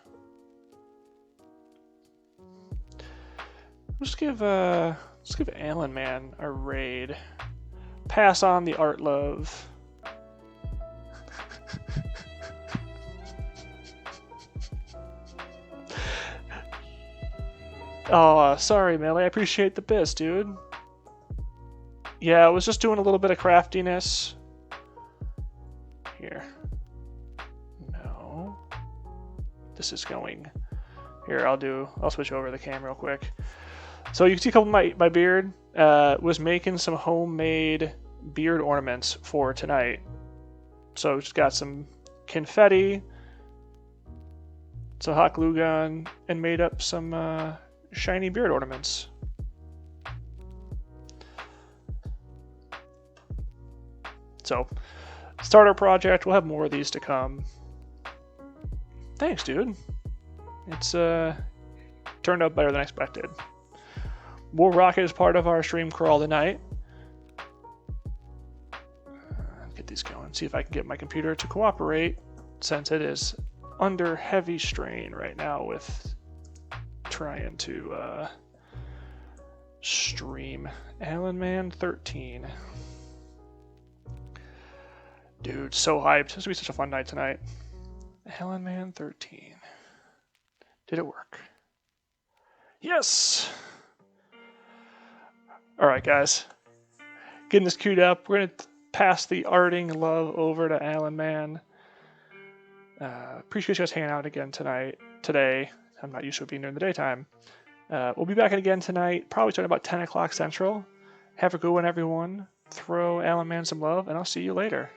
Let's give Alien Man a raid. Pass on the art love. Oh, sorry, Millie. I appreciate the biz, dude. Yeah, I was just doing a little bit of craftiness. Here. No. This is going... Here, I'll switch over the camera real quick. So you can see a couple of my beard. Was making some homemade beard ornaments for tonight. So just got some confetti, some hot glue gun, and made up some shiny beard ornaments. So, starter project. We'll have more of these to come. Thanks, dude. It's turned out better than expected. We'll rock it as part of our stream crawl tonight. Get these going. See if I can get my computer to cooperate, since it is under heavy strain right now with trying to stream. Alien Man 13. Dude, so hyped. This will be such a fun night tonight. Alien Man 13. Did it work? Yes! Alright, guys. Getting this queued up. We're going to pass the arting love over to Alien Man. Appreciate you guys hanging out again today. I'm not used to it being during the daytime. We'll be back again tonight, probably starting about 10 o'clock Central. Have a good one, everyone. Throw Alien Man some love, and I'll see you later.